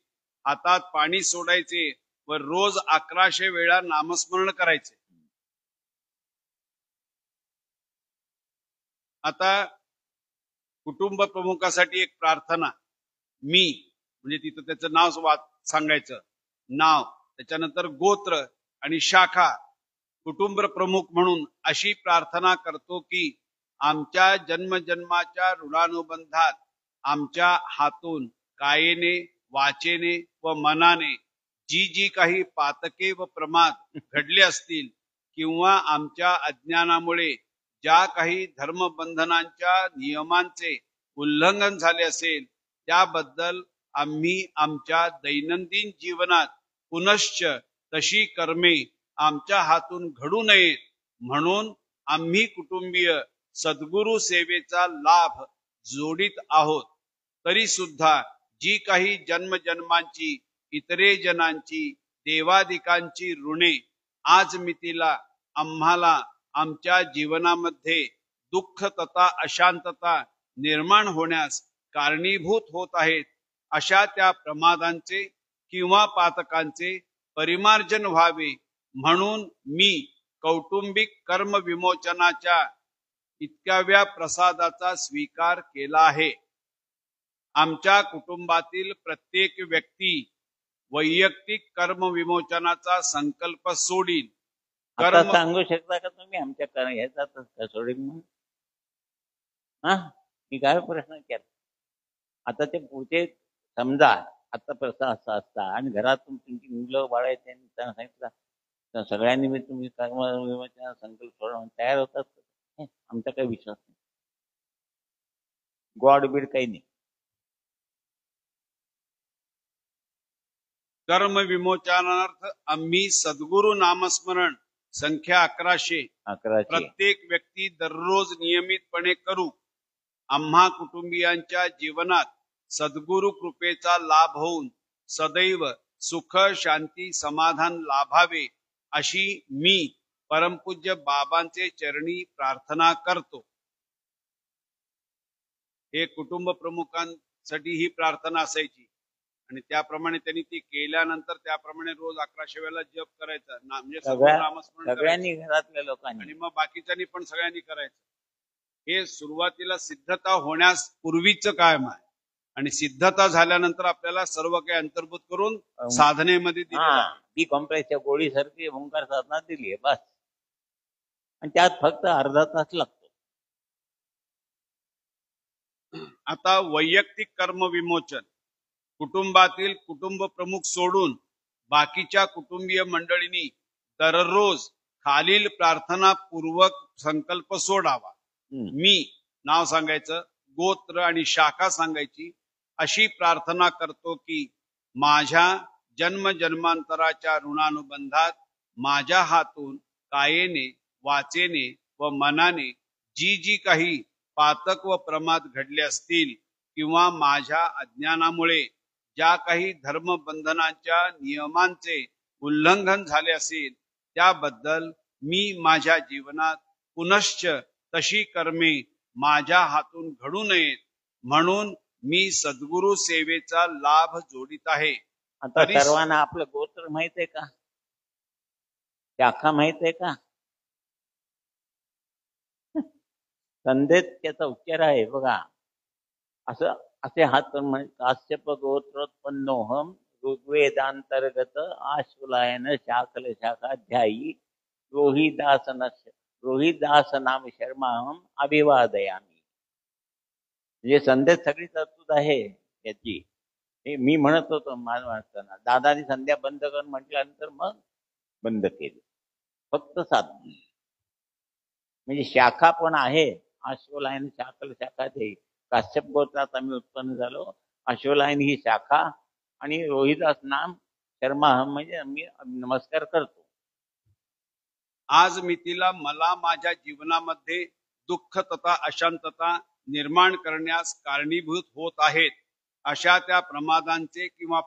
हातात पाणी सोडायचे व रोज 1100 वेळा नामस्मरण करायचे. आता कुटुंब प्रमुखासाठी एक प्रार्थना. मी म्हणजे तिथं त्याचं नाव सांगायचं, नाव, त्याच्यानंतर गोत्र आणि शाखा कुटुंब प्रमुख म्हणून अशी प्रार्थना करतो की आमच्या जन्मजन्माच्या ऋणानुबंधात आमच्या हातून कायेने, वाचेने व मनाने जी जी काही पातके व प्रमाद घडले असतील किंवा आमच्या अज्ञानामुळे ज्या काही धर्मबंधनांच्या नियमांचे उल्लंघन झाले असेल त्याबद्दल आम्ही आमच्या दैनंदिन जीवनात पुनश्च तशी कर्मे आमच्या हातून घडू नयेत म्हणून आम्ही कुटुंबीय सद्गुरु सेवेचा लाभ जोडीत आहोत. तरी सुद्धा जी काही जन्मजन्मांची इतरे जनांची देवादिकांची ऋणे आज मितीला आम्हाला आमच्या जीवनामध्ये दुःख तथा अशांतता निर्माण होण्यास कारणीभूत होत आहेत अशा त्या प्रमादांचे किंवा पातकांचे परिमार्जन व्हावे म्हणून मी कौटुंबिक कर्म विमोचनाच्या इतक्याव्या प्रसादाचा स्वीकार केला आहे. आमच्या कुटुंबातील प्रत्येक व्यक्ती वैयक्तिक कर्म विमोचनाचा संकल्प सोडील.
आता सांगू शकता का तुम्ही आमच्या ह्याचा सोडील म्हणून? मी काय प्रश्न केला. आता ते पुढचे समजा आता प्रश्न असा असता आणि घरातून तुमची मुलं बाळ आहेत त्यांनी त्यांना सांगितलं सगळ्यांनी मी तुम्ही कर्म विमोचना संकल्प सोडा तयार होतात. आमचा काही विश्वास नाही. गॉड बीड काही नाही.
कर्म विमोचनार्थ आम्ही सद्गुरु नामस्मरण संख्या 1100 प्रत्येक व्यक्ती दररोज नियमितपणे करू. आम्हा कुटुंबियांच्या जीवनात सद्गुरु कृपेचा लाभ होऊन सदैव सुख शांती समाधान लाभावे अशी मी परमपूज्य बाबांचे चरणी प्रार्थना करतो. हे कुटुंब प्रमुखांसाठी ही प्रार्थना असायची आणि त्याप्रमाणे त्यांनी ती केल्यानंतर त्याप्रमाणे रोज 1100 वेळेला जप करायचा म्हणजे
सगळ्यांनी घरातल्या लोकांनी
आणि मग बाकीच्यांनी पण सगळ्यांनी करायचं. हे सुरुवातीला सिद्धता होण्यास पूर्वीचं कायम आहे आणि सिद्धता झाल्यानंतर आपल्याला सर्व काही अंतर्भूत करून साधनेमध्ये
ती कॉम्प्लेक्सच्या गोळीसारखी ओंकार साधना दिली आहे बस. आणि त्यात फक्त अर्धा तास लागतो.
आता वैयक्तिक कर्म विमोचन कुटुंबातील कुटुंब प्रमुख सोडून बाकीच्या कुटुंबीय मंडळींनी दररोज खालील प्रार्थना पूर्वक संकल्प सोडावा. मी नाव सांगायचं, गोत्र आणि शाखा सांगायची. अशी प्रार्थना करतो की माझ्या जन्म जन्मांतराच्या ऋणानुबंधात माझ्या हातून कायेने, वाचेने व मनाने जी जी काही पातक व प्रमाद घडले असतील किंवा माझ्या अज्ञानामुळे ज्या काही धर्मबंधनांच्या नियमांचे उल्लंघन झाले असेल त्याबद्दल मी माझ्या जीवनात पुनश्च तशी कर्मे माझ्या हातून घडू नयेत म्हणून मी सद्गुरु सेवेचा लाभ जोडीत आहे.
आता सर्वांना आपलं गोत्र माहित आहे का? शाखा माहित आहे का? संदेत त्याचा उच्चार आहे बघा. असे हात करून काश्यप गोत्रोत्पन्नोहम ऋग्वेदांतर्गत आश्वलायन शाकल शाखाध्यायी रोहिदास नाम शर्माहम अभिवादयामी. म्हणजे संदेत सगळी तरतूद आहे याची. हे मी म्हणत होतो मानवाना दादानी संध्या बंद करून म्हटल्यानंतर मग बंद केली. फक्त साधन म्हणजे शाखा पण आहे. अश्वलायन शाकल शाखा ते काश्यप गोत्रात आम्ही उत्पन्न झालो. अश्वलायन ही शाखा आणि रोहिदास नाम शर्मा म्हणजे आम्ही नमस्कार करतो.
आज मितीला मला माझ्या जीवनामध्ये दुःख तथा अशांतता निर्माण करण्यास कारणीभूत होत आहेत अशा त्या प्रमादांचे किंवा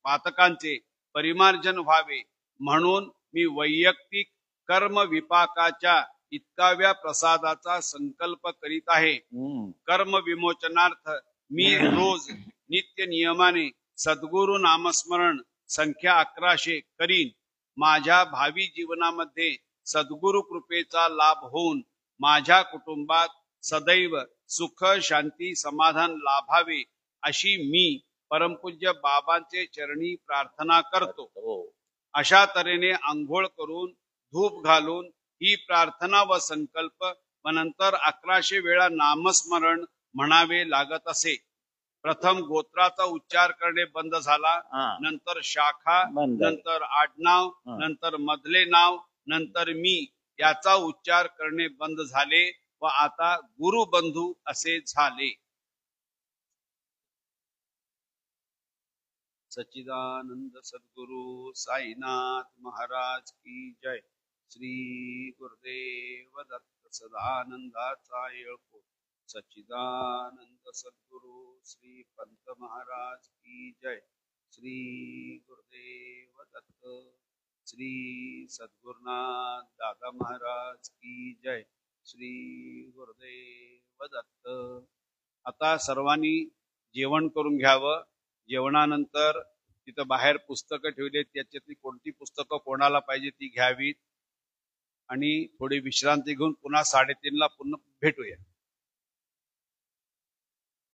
पातकांचे परिमार्जन व्हावे म्हणून मी वैयक्तिक कर्म विपाकाच्या इतकाव्या प्रसादाचा संकल्प करीत आहे. कर्म विमोचनार्थ मी रोज नित्य नियमाने सद्गुरु नामस्मरण संख्या 1100 करीन. माझ्या भावी जीवनामध्ये सद्गुरु कृपेचा लाभ होऊन माझ्या कुटुंबात सदैव सुख शांती समाधान लाभावे अशी मी परमपूज्य बाबांचे चरणी प्रार्थना करतो. अशा तऱ्हेने आंघोळ करून धूप घालून ही प्रार्थना व संकल्प व नंतर 1100 वेळा नामस्मरण म्हणावे लागत असे. प्रथम गोत्राचा उच्चार करणे बंद झाला,
हा.
नंतर शाखा,
बंद.
नंतर आडनाव,
हा.
नंतर मधले नाव, नंतर मी याचा उच्चार करणे बंद झाले व आता गुरुबंधू असे झाले. सच्चिदानंद सद्गुरु साईनाथ महाराज की जय. श्री गुरुदेव दत्त सदानंदाचा येळकोट. सच्चिदानंद सद्गुरु श्री पंत महाराज की जय. श्री गुरुदेव दत्त श्री सद्गुरुनाथ दादा महाराज की जय. श्री गुरुदेव दत्त. आता सर्वांनी जेवण करून घ्यावं. जेवणानंतर तिथं बाहेर पुस्तकं ठेवली, त्याच्यातली कोणती पुस्तकं कोणाला पाहिजे ती घ्यावीत आणि थोडी विश्रांती घेऊन पुन्हा 3:30ला पुन्हा भेटूया.